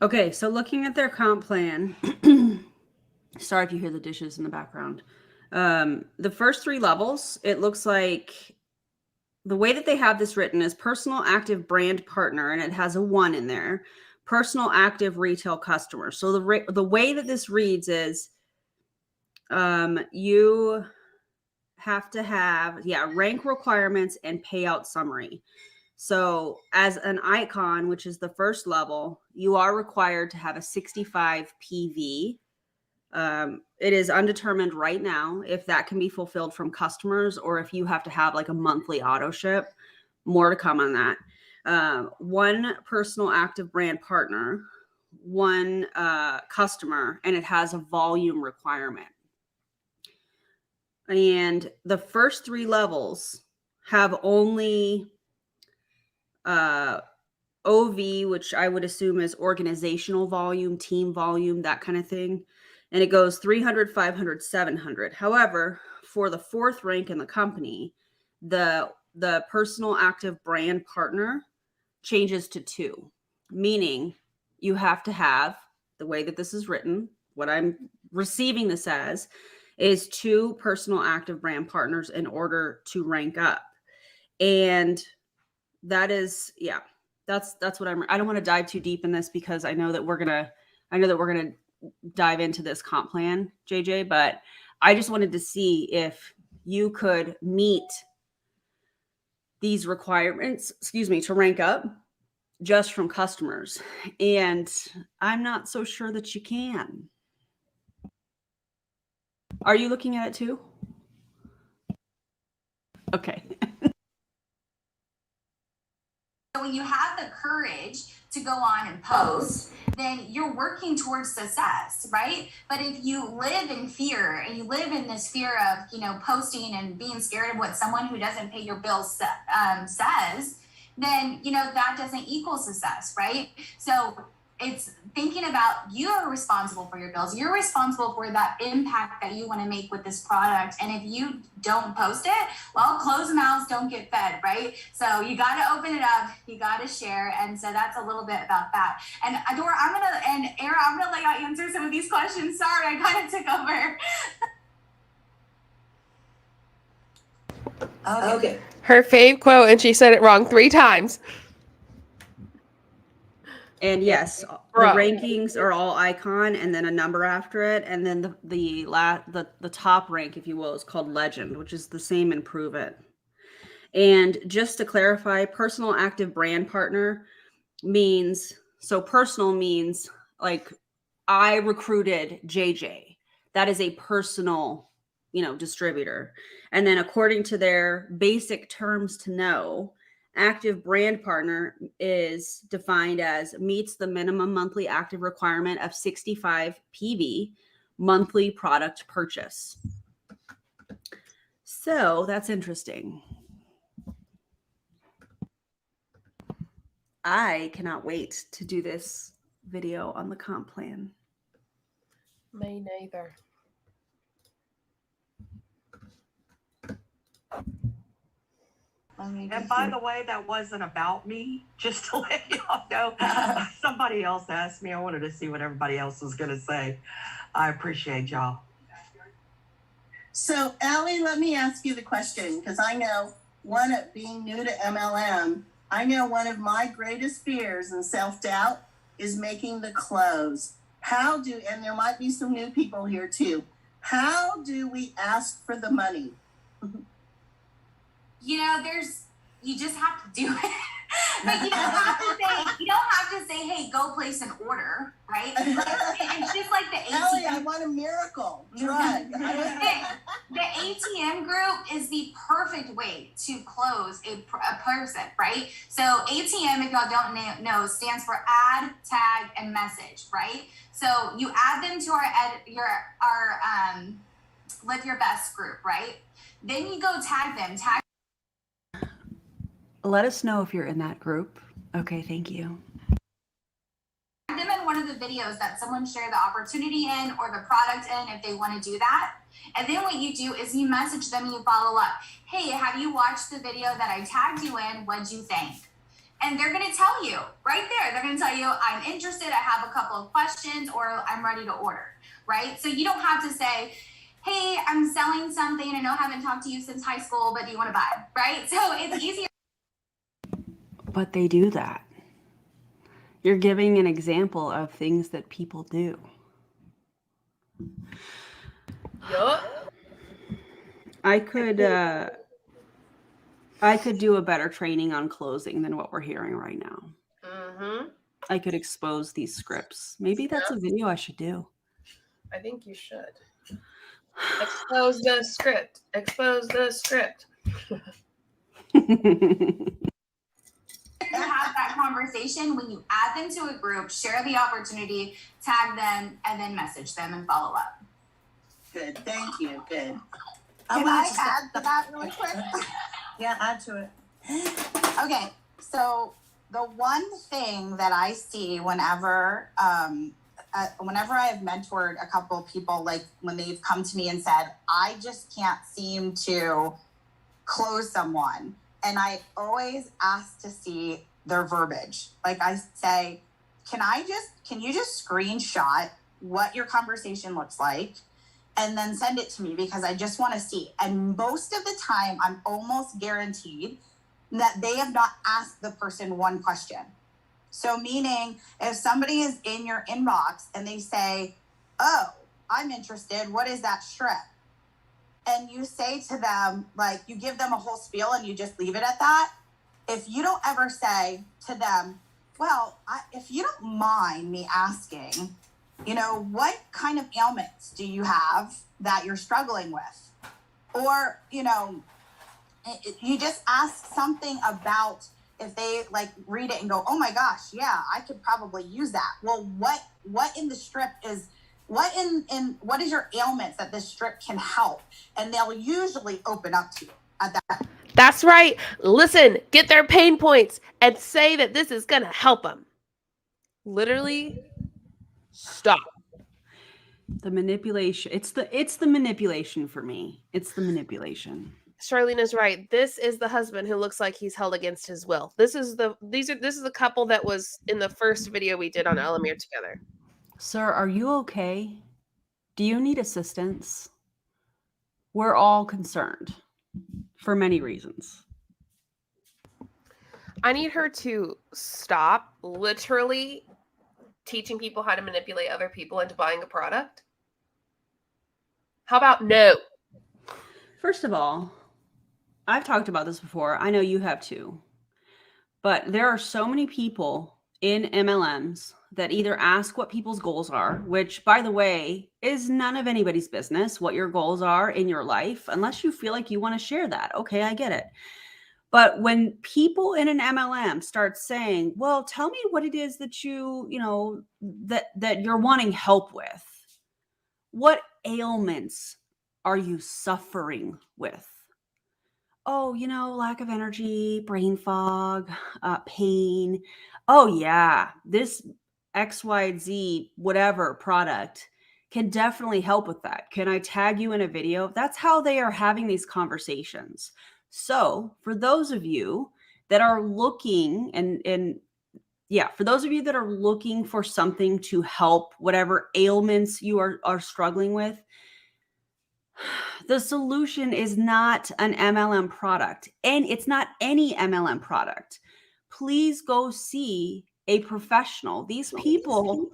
okay, so looking at their comp plan, sorry if you hear the dishes in the background. The first 3 levels, it looks like the way that they have this written is personal active brand partner, and it has a 1 in there. Personal active retail customer. So the way that this reads is you have to have, rank requirements and payout summary. So as an icon, which is the first level, you are required to have a 65 PV. It is undetermined right now if that can be fulfilled from customers or if you have to have like a monthly auto ship. More to come on that. 1 personal active brand partner, 1 customer, and it has a volume requirement. And the first 3 levels have only OV, which I would assume is organizational volume, team volume, that kind of thing. And it goes 300, 500, 700. However, for the 4th rank in the company, the personal active brand partner changes to 2, meaning you have to have, the way that this is written, what I'm receiving this as, is 2 personal active brand partners in order to rank up. And that is, that's what I don't want to dive too deep in this because I know that we're going to dive into this comp plan, JJ, but I just wanted to see if you could meet these requirements, to rank up just from customers. And I'm not so sure that you can. Are you looking at it too? Okay. When you have the courage to go on and post, then you're working towards success, right? But if you live in fear and you live in this fear of, posting and being scared of what someone who doesn't pay your bills says, then, that doesn't equal success, right? So it's thinking about you are responsible for your bills. You're responsible for that impact that you want to make with this product. And if you don't post it, well, closed mouths don't get fed, right? So you got to open it up. You got to share. And so that's a little bit about that. And Adora, and Era, I'm going to let y'all answer some of these questions. Sorry, I kind of took over. Okay. Her fave quote, and she said it wrong 3 times. And yes, the rankings are all icon and then a number after it. And then the top rank, if you will, is called legend, which is the same in Prove It. And just to clarify, personal active brand partner means, so personal means like I recruited JJ. That is a personal, distributor. And then according to their basic terms to know, active brand partner is defined as meets the minimum monthly active requirement of 65 PV monthly product purchase. So that's interesting. I cannot wait to do this video on the comp plan. Me neither. And by the way, that wasn't about me, just to let y'all know. Somebody else asked me. I wanted to see what everybody else was going to say. I appreciate y'all. So, Allie, let me ask you the question, because I know being new to MLM, I know one of my greatest fears and self-doubt is making the close. And there might be some new people here too, how do we ask for the money? You just have to do it. Like you don't have to say, hey, go place an order, right? It's just like the ATM. Ellie, I want a miracle drug. The ATM group is the perfect way to close a person, right? So ATM, if y'all don't know, stands for add, tag, and message, right? So you add them to our Live Your Best group, right? Then you go tag them. Let us know if you're in that group. Okay, thank you. Them in one of the videos that someone shared the opportunity in or the product in if they want to do that. And then what you do is you message them and you follow up. Hey, have you watched the video that I tagged you in? What'd you think? And they're going to tell you right there. They're going to tell you, I'm interested. I have a couple of questions or I'm ready to order, right? So you don't have to say, hey, I'm selling something. I know I haven't talked to you since high school, but do you want to buy? Right? So it's easier. But they do that. You're giving an example of things that people do. Yup. I could do a better training on closing than what we're hearing right now. Mm-hmm. I could expose these scripts. Maybe that's a video I should do. I think you should. Expose the script. Expose the script. You have that conversation when you add them to a group, share the opportunity, tag them, and then message them and follow up. Good, thank you, good. Can I add to that really quick? Yeah, add to it. Okay, so the one thing that I see whenever I have mentored a couple of people, like when they've come to me and said, I just can't seem to close someone. And I always ask to see their verbiage. Like I say, can you just screenshot what your conversation looks like and then send it to me because I just want to see. And most of the time, I'm almost guaranteed that they have not asked the person one question. So meaning if somebody is in your inbox and they say, oh, I'm interested. What is that strip? And you say to them, like, you give them a whole spiel and you just leave it at that. If you don't ever say to them, well, if you don't mind me asking, what kind of ailments do you have that you're struggling with? Or, you just ask something about, if they like read it and go, oh my gosh, yeah, I could probably use that. Well, what in the strip is, what is your ailments that this strip can help? And they'll usually open up to you at that. That's right. Listen, get their pain points and say that this is going to help them. Literally, stop. The manipulation. It's the manipulation for me. It's the manipulation. Charlena's right. This is the husband who looks like he's held against his will. This is the couple that was in the first video we did on Elomir together. Sir, are you okay? Do you need assistance? We're all concerned for many reasons. I need her to stop literally teaching people how to manipulate other people into buying a product. How about no? First of all, I've talked about this before. I know you have too. But there are so many people in MLMs that either ask what people's goals are, which, by the way, is none of anybody's business, what your goals are in your life, unless you feel like you want to share that. Okay, I get it. But when people in an MLM start saying, well, tell me what it is that that you're wanting help with. What ailments are you suffering with? Oh, lack of energy, brain fog, pain. Oh, yeah, this XYZ, whatever product can definitely help with that. Can I tag you in a video? That's how they are having these conversations. So for those of you that are looking for those of you that are looking for something to help whatever ailments you are struggling with, the solution is not an MLM product, and it's not any MLM product. Please go see a professional. These people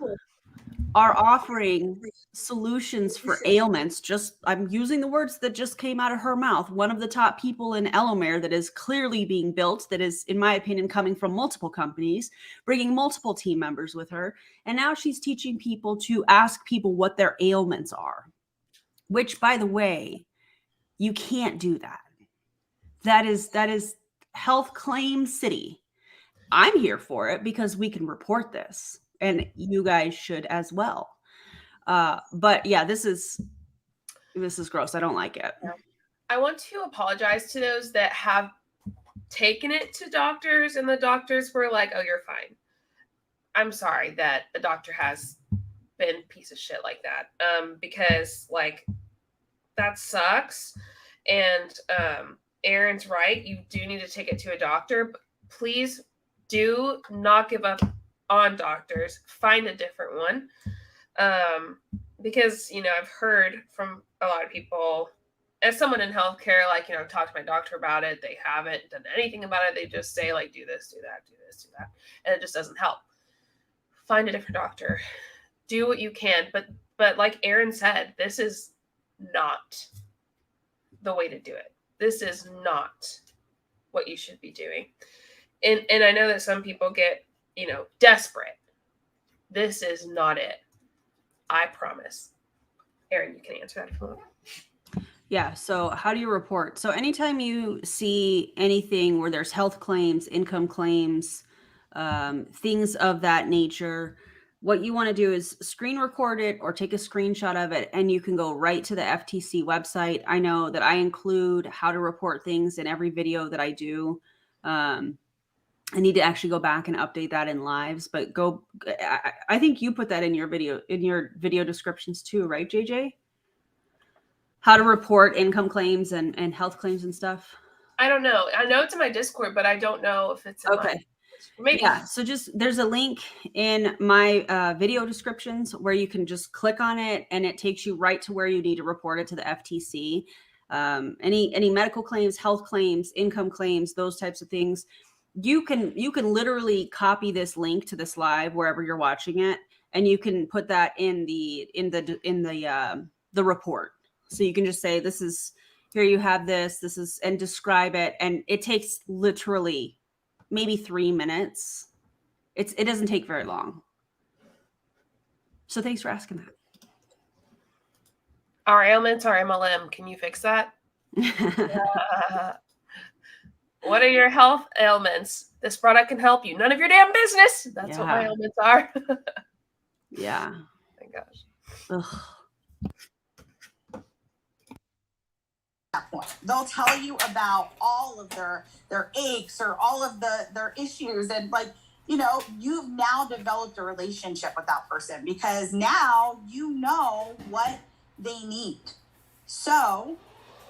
are offering solutions for ailments. I'm using the words that just came out of her mouth. One of the top people in Elomir that is clearly being built, that is, in my opinion, coming from multiple companies, bringing multiple team members with her. And now she's teaching people to ask people what their ailments are. Which, by the way, you can't do that. That is health claim city. I'm here for it because we can report this, and you guys should as well. But yeah, this is gross. I don't like it. I want to apologize to those that have taken it to doctors, and the doctors were like, "Oh, you're fine." I'm sorry that a doctor has been a piece of shit like that. Because that sucks. And Aaron's right. You do need to take it to a doctor. But please do not give up on doctors. Find a different one. Because, I've heard from a lot of people, as someone in healthcare, I've talked to my doctor about it. They haven't done anything about it. They just say, do this, do that, do this, do that. And it just doesn't help. Find a different doctor. Do what you can. But like Aaron said, this is not the way to do it. This is not what you should be doing. And I know that some people get, desperate. This is not it. I promise. Aaron, you can answer that if you want. Yeah. So how do you report? So anytime you see anything where there's health claims, income claims, things of that nature, what you want to do is screen record it or take a screenshot of it, and you can go right to the FTC website. I know that I include how to report things in every video that I do. I need to actually go back and update that in lives, but I think you put that in your video descriptions too, right, JJ? How to report income claims and health claims and stuff. I don't know. I know it's in my Discord, but I don't know if it's in okay. Maybe. Yeah, so there's a link in my video descriptions where you can just click on it, and it takes you right to where you need to report it to the FTC. Any medical claims, health claims, income claims, those types of things. you can literally copy this link to this live wherever you're watching it, and you can put that in the report. So you can just say, this is, here you have this is, and describe it. And it takes literally maybe 3 minutes. It doesn't take very long. So thanks for asking that. Our ailments are MLM. Can you fix that? What are your health ailments? This product can help you. None of your damn business. That's what my ailments are. Yeah. Oh my gosh. Ugh. That point. They'll tell you about all of their aches or all of their issues, and like, you know, you've now developed a relationship with that person because now you know what they need. So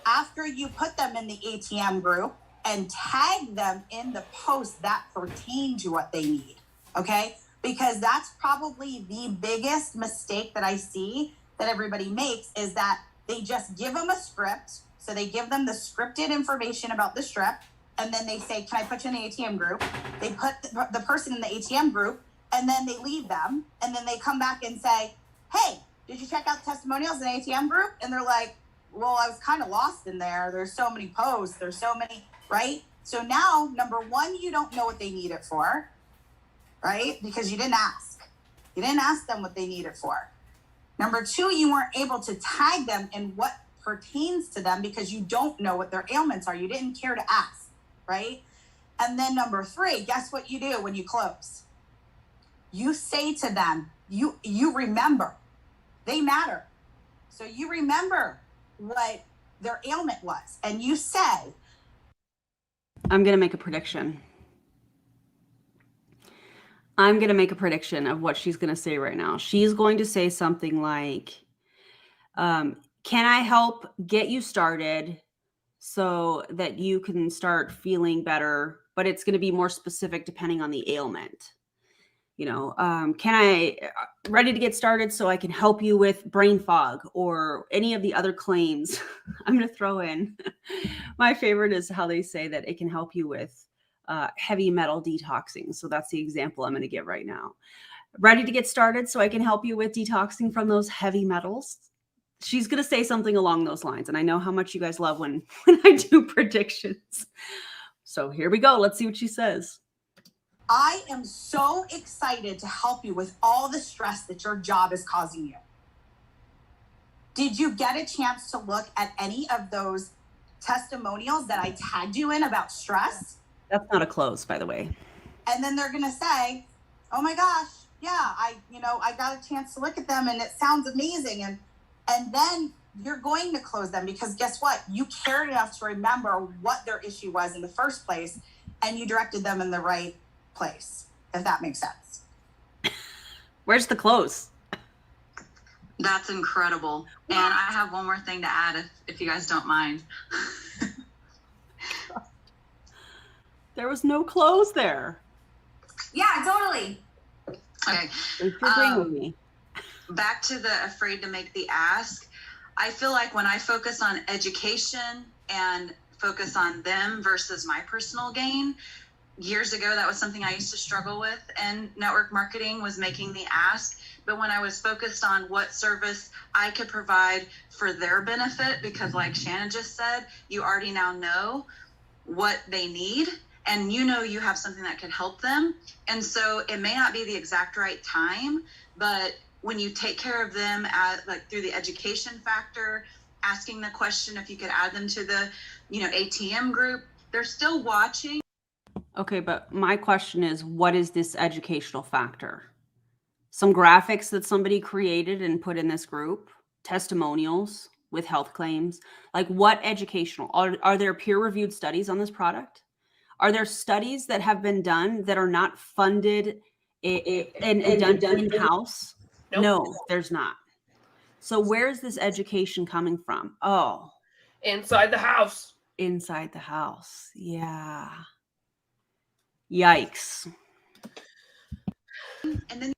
after you put them in the ATM group and tag them in the posts that pertain to what they need, okay? Because that's probably the biggest mistake that I see that everybody makes, is that they just give them a script. So they give them the scripted information about the strip, and then they say, can I put you in the ATM group? They put the person in the ATM group, and then they leave them, and then they come back and say, hey, did you check out the testimonials in the ATM group? And they're like, well, I was kind of lost in there. There's so many posts. There's so many, right? So now, number one, you don't know what they need it for, right? Because you didn't ask. You didn't ask them what they need it for. Number two, you weren't able to tag them in what pertains to them because you don't know what their ailments are. You didn't care to ask, right? And then number three, guess what you do when you close? You say to them, you remember. They matter. So you remember what their ailment was. And you say, I'm going to make a prediction. I'm going to make a prediction of what she's going to say right now. She's going to say something like, can I help get you started so that you can start feeling better? But it's going to be more specific depending on the ailment. You know, can I ready to get started so I can help you with brain fog or any of the other claims? I'm going to throw in. My favorite is how they say that it can help you with heavy metal detoxing. So that's the example I'm going to give right now. Ready to get started so I can help you with detoxing from those heavy metals? She's going to say something along those lines. And I know how much you guys love when I do predictions. So here we go. Let's see what she says. I am so excited to help you with all the stress that your job is causing you. Did you get a chance to look at any of those testimonials that I tagged you in about stress? That's not a close, by the way. And then they're going to say, oh my gosh, yeah, I got a chance to look at them and it sounds amazing. And then you're going to close them because guess what? You cared enough to remember what their issue was in the first place and you directed them in the right place, if that makes sense. Where's the close? That's incredible. And I have one more thing to add if you guys don't mind. There was no close there. Yeah, totally. Okay. You're agreeing with me. Back to the afraid to make the ask. I feel like when I focus on education and focus on them versus my personal gain, years ago, that was something I used to struggle with in network marketing, was making the ask. But when I was focused on what service I could provide for their benefit, because like Shannon just said, you already now know what they need and you know you have something that could help them. And so it may not be the exact right time, but when you take care of them like through the education factor, asking the question if you could add them to the, ATM group, they're still watching. Okay, but my question is, what is this educational factor? Some graphics that somebody created and put in this group, testimonials with health claims. Like what educational? Are there peer-reviewed studies on this product? Are there studies that have been done that are not funded and done in-house? Nope. No, there's not. So where's this education coming from? Oh. Inside the house. Inside the house. Yeah. Yikes. And then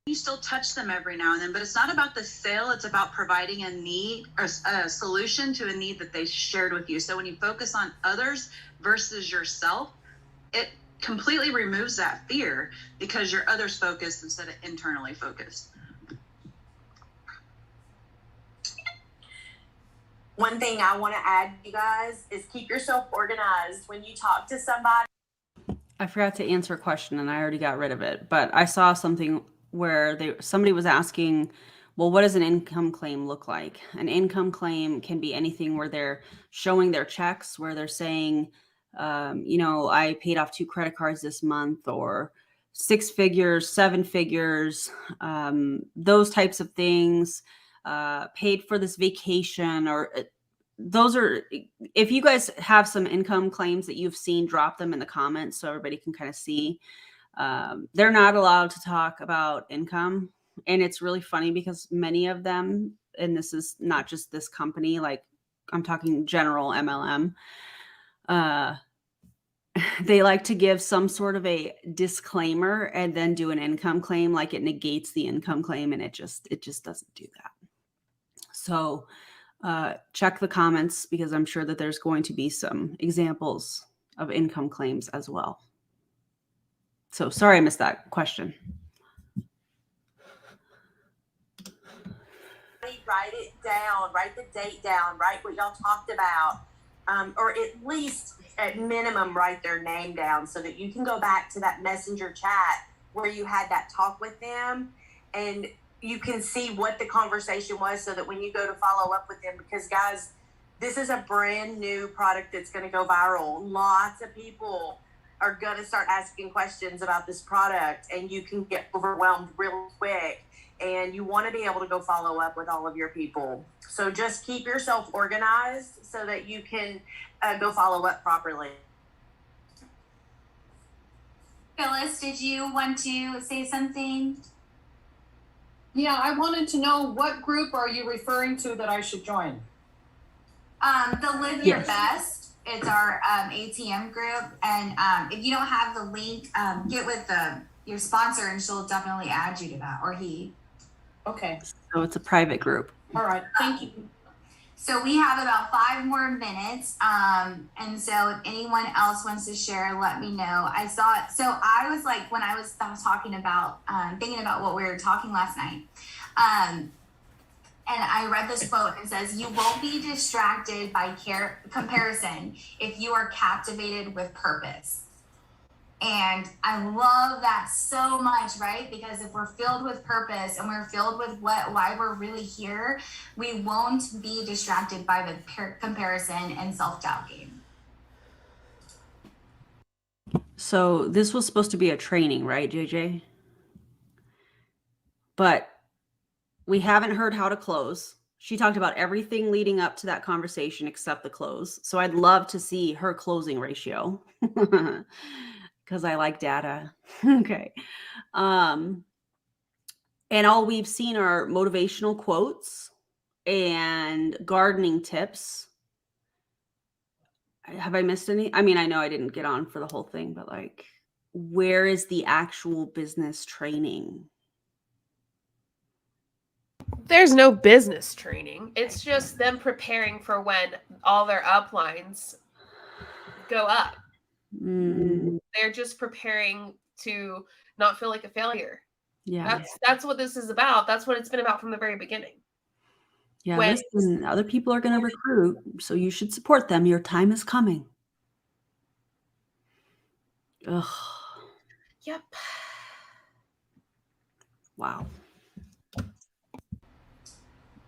you still touch them every now and then, but it's not about the sale. It's about providing a need or a solution to a need that they shared with you. So when you focus on others versus yourself, completely removes that fear because you're others focused instead of internally focused. One thing I want to add, you guys, is keep yourself organized when you talk to somebody. I forgot to answer a question and I already got rid of it, but I saw something where somebody was asking, well, what does an income claim look like? An income claim can be anything where they're showing their checks, where they're saying, you know, I paid off 2 credit cards this month, or 6 figures, 7 figures, those types of things, paid for this vacation, or those are, if you guys have some income claims that you've seen, drop them in the comments so everybody can kind of see. They're not allowed to talk about income. And it's really funny because many of them, and this is not just this company, like I'm talking general MLM, they like to give some sort of a disclaimer and then do an income claim, like it negates the income claim, and it just doesn't do that. So check the comments because I'm sure that there's going to be some examples of income claims as well. So sorry I missed that question. Write it down, write the date down, write what y'all talked about, or at least at minimum write their name down so that you can go back to that messenger chat where you had that talk with them and you can see what the conversation was so that when you go to follow up with them, because guys, this is a brand new product that's going to go viral. Lots of people are going to start asking questions about this product and you can get overwhelmed real quick. And you want to be able to go follow up with all of your people. So just keep yourself organized so that you can go follow up properly. Phyllis, did you want to say something? Yeah, I wanted to know, what group are you referring to that I should join? The Live Your Best. It's our ATM group. And if you don't have the link, get with your sponsor and she'll definitely add you to that, or he. Okay. So it's a private group. All right. Thank you. So we have about 5 more minutes. And so if anyone else wants to share, let me know. I saw it. So I was like, when I was talking about, thinking about what we were talking last night, and I read this quote and it says, you won't be distracted by comparison if you are captivated with purpose. And I love that so much, right? Because if we're filled with purpose and we're filled with why we're really here, we won't be distracted by the comparison and self-doubt game. So this was supposed to be a training, right, JJ? But we haven't heard how to close. She talked about everything leading up to that conversation except the close. So I'd love to see her closing ratio. Because I like data. Okay. And all we've seen are motivational quotes and gardening tips. Have I missed any? I mean, I know I didn't get on for the whole thing, but like, where is the actual business training? There's no business training. It's just them preparing for when all their uplines go up. They're just preparing to not feel like a failure. Yeah. That's what this is about. That's what it's been about from the very beginning. Yeah, listen, other people are going to recruit, so you should support them. Your time is coming. Ugh. Yep. Wow.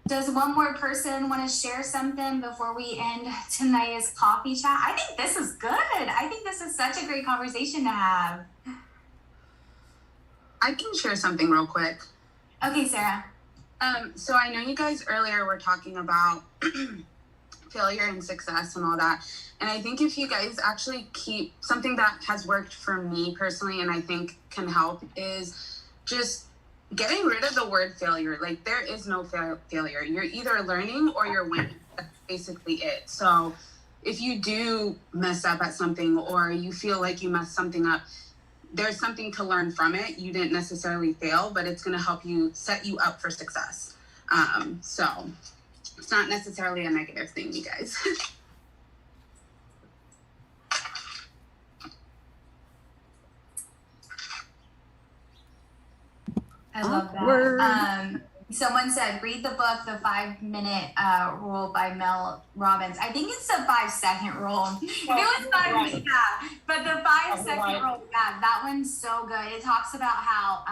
Does one more person want to share something before we end tonight's coffee chat? I think this is good. I think this is such a great conversation to have. I can share something real quick. Okay, Sarah. So I know you guys earlier were talking about failure and success and all that. And I think if you guys actually keep something that has worked for me personally, and I think can help, is just getting rid of the word failure. Like, there is no failure. You're either learning or you're winning. That's basically it. So if you do mess up at something or you feel like you messed something up, there's something to learn from it. You didn't necessarily fail, but it's going to help you set you up for success. So it's not necessarily a negative thing, you guys. I love that. Someone said, read the book, The 5-Minute Rule by Mel Robbins. I think it's the 5-second rule. It was 5 minutes, yeah. But the 5-second rule, yeah, that one's so good. It talks about how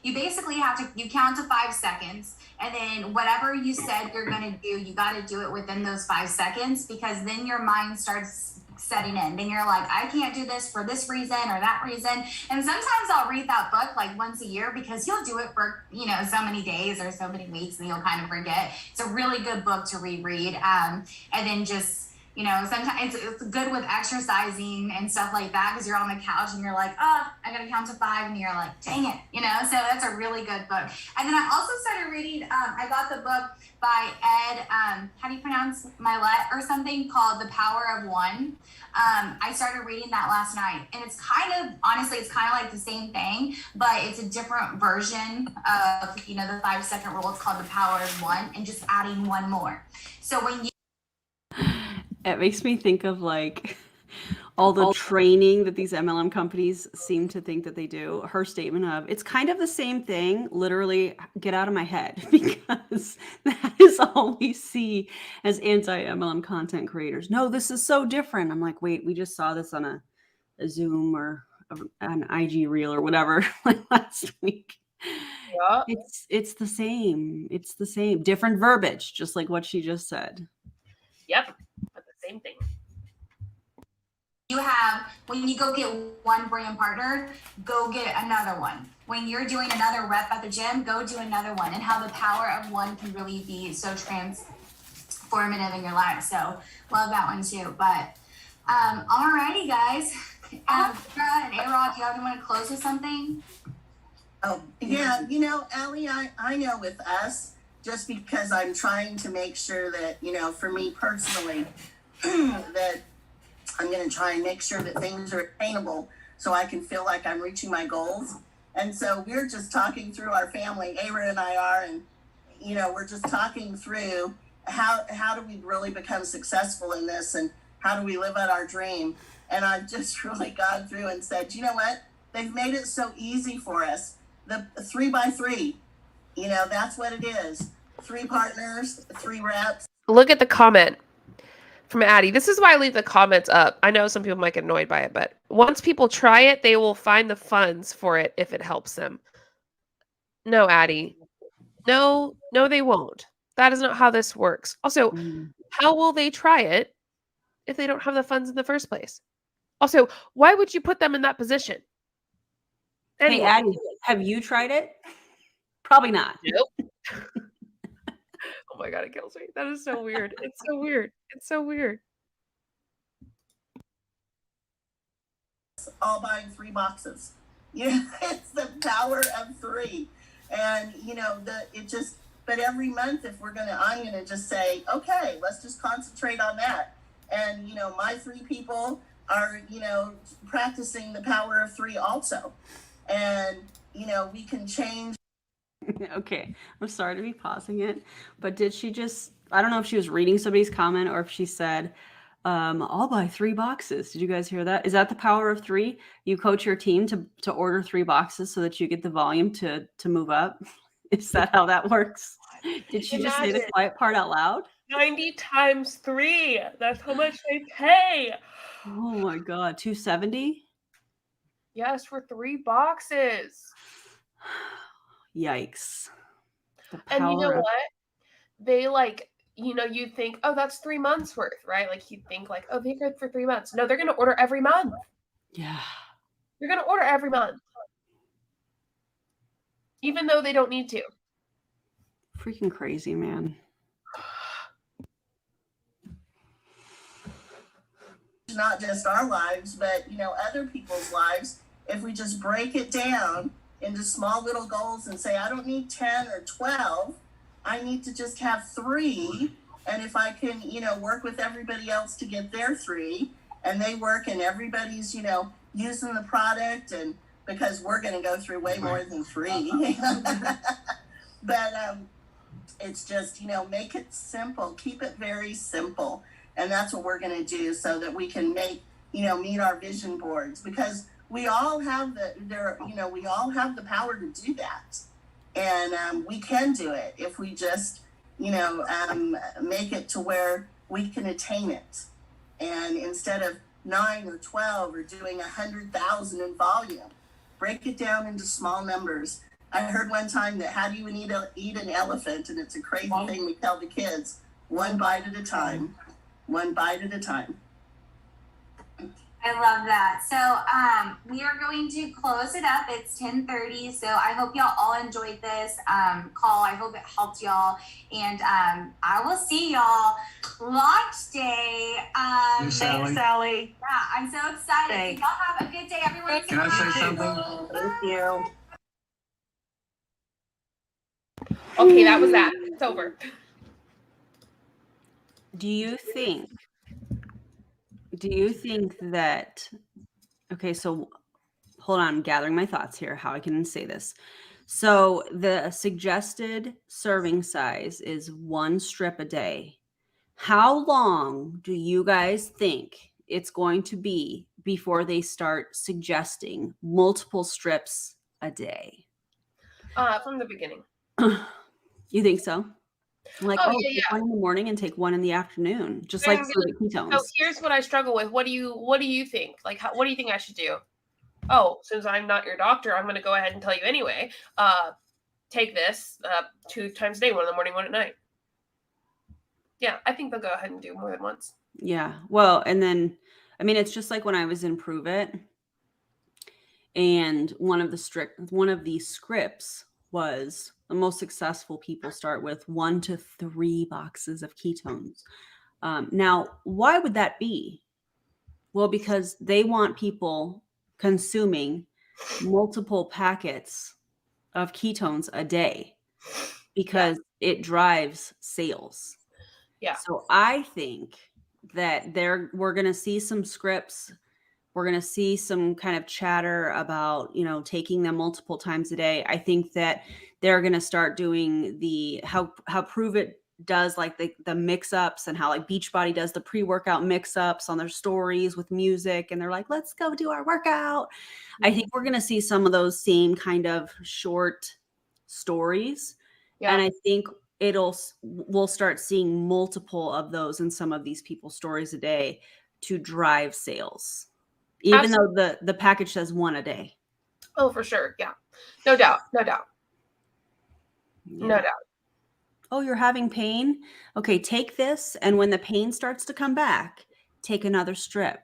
you basically you count to 5 seconds. And then whatever you said you're going to do, you got to do it within those 5 seconds, because then your mind starts setting in. Then you're like, I can't do this for this reason or that reason. And sometimes I'll read that book like once a year, because you'll do it for, so many days or so many weeks and you'll kind of forget. It's a really good book to reread. And then just, sometimes it's good with exercising and stuff like that, because you're on the couch and you're like, oh, I gotta count to 5, and you're like, dang it, so that's a really good book. And then I also started reading, I got the book by Ed, how do you pronounce Milet or something, called The Power of One. I started reading that last night, and it's honestly like the same thing, but it's a different version of, the 5-second rule. It's called The Power of One, and just adding one more. So when you It makes me think of like all the training that these MLM companies seem to think that they do. Her statement of, it's kind of the same thing, literally, get out of my head, because that is all we see as anti-MLM content creators. No, this is so different. I'm like, wait, we just saw this on a Zoom or an IG reel or whatever like last week. Yeah. It's the same. It's the same. Different verbiage, just like what she just said. Yep. But the same thing. When you go get one brand partner, go get another one. When you're doing another rep at the gym, go do another one. And how the power of one can really be so transformative in your life. So love that one too. But alrighty, guys. Sarah and A-Rock, you want to close with something? Oh, yeah. Allie, I know with us, just because I'm trying to make sure that, for me personally, that I'm going to try and make sure that things are attainable so I can feel like I'm reaching my goals. And so we're just talking through our family, Aaron and I are, and, we're just talking through how do we really become successful in this, and how do we live out our dream? And I've just really gone through and said, you know what? They've made it so easy for us. The 3x3, that's what it is. 3 partners, 3 reps. Look at the comment from Addie. This is why I leave the comments up. I know some people might get annoyed by it, but once people try it, they will find the funds for it if it helps them. No, Addie. No, they won't. That is not how this works. Also, how will they try it if they don't have the funds in the first place? Also, why would you put them in that position? Anyway. Hey, Addie, have you tried it? Probably not. Nope. Oh my God, it kills me. That is so weird. It's so weird. It's so weird. All buying 3 boxes. It's the power of 3. And, but every month, I'm going to just say, okay, let's just concentrate on that. And, my 3 people are, practicing the power of 3 also. And, we can change. Okay, I'm sorry to be pausing it, but did she just, I don't know if she was reading somebody's comment or if she said, I'll buy 3 boxes. Did you guys hear that? Is that the power of 3? You coach your team to order 3 boxes so that you get the volume to move up? Is that how that works? Did she just say the quiet part out loud? 90 times 3. That's how much they pay. Oh my God, 270? Yes, for 3 boxes. Yikes. And you know what? They you think, oh, that's 3 months worth, right? Like you think like, oh, they're good for 3 months. No, they're going to order every month. Yeah. They're going to order every month. Even though they don't need to. Freaking crazy, man. Not just our lives, but, other people's lives. If we just break it down into small little goals and say, I don't need 10 or 12. I need to just have 3. And if I can, work with everybody else to get their 3, and they work and everybody's, using the product, and because we're going to go through way more than 3. But it's just, make it simple. Keep it very simple. And that's what we're going to do so that we can meet our vision boards, because we all have the power to do that. And we can do it if we just, make it to where we can attain it. And instead of 9 or 12 or doing 100,000 in volume, break it down into small numbers. I heard one time that how do you eat an elephant? And it's a crazy thing we tell the kids, one bite at a time, one bite at a time. I love that. So we are going to close it up. It's 10:30. So I hope y'all all enjoyed this call. I hope it helped y'all. And I will see y'all launch day. Thanks, Sally. Yeah, I'm so excited. Thanks. Y'all have a good day, everyone. Can I say something? Thank you. Okay, that was that. It's over. Do you think that, okay, so hold on, I'm gathering my thoughts here, how I can say this. So the suggested serving size is 1 strip a day. How long do you guys think it's going to be before they start suggesting multiple strips a day? From the beginning. You think so? Like, yeah. take 1 in the morning and take 1 in the afternoon, just like for the ketones. So here's what I struggle with. What do you think? Like, what do you think I should do? Oh, since I'm not your doctor, I'm going to go ahead and tell you anyway. Take this 2 times a day, 1 in the morning, 1 at night. Yeah, I think they'll go ahead and do more than once. Yeah. Well, and then, I mean, it's just like when I was in Prove It, and one of the scripts was the most successful people start with 1 to 3 boxes of ketones. Now, why would that be? Well, because they want people consuming multiple packets of ketones a day because it drives sales. Yeah. So I think that we're going to see some scripts. We're going to see some kind of chatter about, taking them multiple times a day. I think that they're going to start doing how Prove It does like the mix-ups, and how like Beachbody does the pre-workout mix-ups on their stories with music, and they're like, let's go do our workout. Mm-hmm. I think we're going to see some of those same kind of short stories. Yeah. And I think we'll start seeing multiple of those in some of these people's stories a day to drive sales. Even though the package says 1 a day. Oh, for sure. Yeah. No doubt. Yeah. No doubt. Oh, you're having pain? Okay, take this. And when the pain starts to come back, take another strip.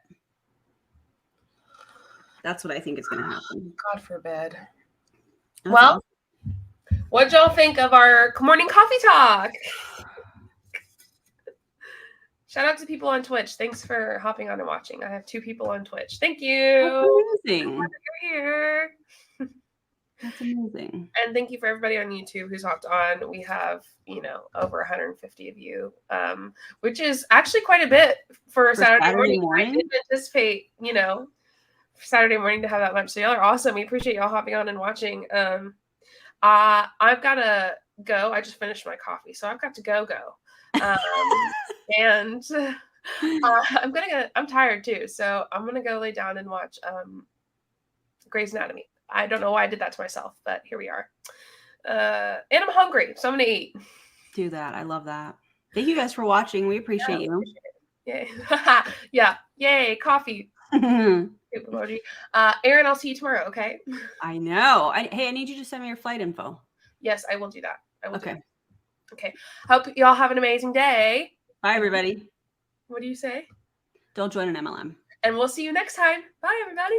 That's what I think is going to happen. God forbid. Well, what'd y'all think of our morning coffee talk? Shout out to people on Twitch. Thanks for hopping on and watching. I have 2 people on Twitch. Thank you. That's amazing. You're here. That's amazing. And thank you for everybody on YouTube who's hopped on. We have, over 150 of you, which is actually quite a bit for Saturday morning. I didn't anticipate, Saturday morning to have that much. So y'all are awesome. We appreciate y'all hopping on and watching. I've got to go. I just finished my coffee, so I've got to go. And I'm tired too, so I'm gonna go lay down and watch Grey's Anatomy. I don't know why I did that to myself, but here we are. And I'm hungry, so I'm gonna eat. Do that. I love that. Thank you guys for watching. We appreciate you. Yay. Yeah. Yay, coffee. Aaron, I'll see you tomorrow, okay? I know. Hey, I need you to send me your flight info. Yes, I will do that. Okay. Okay. Hope y'all have an amazing day. Bye, everybody. What do you say? Don't join an MLM. And we'll see you next time. Bye, everybody.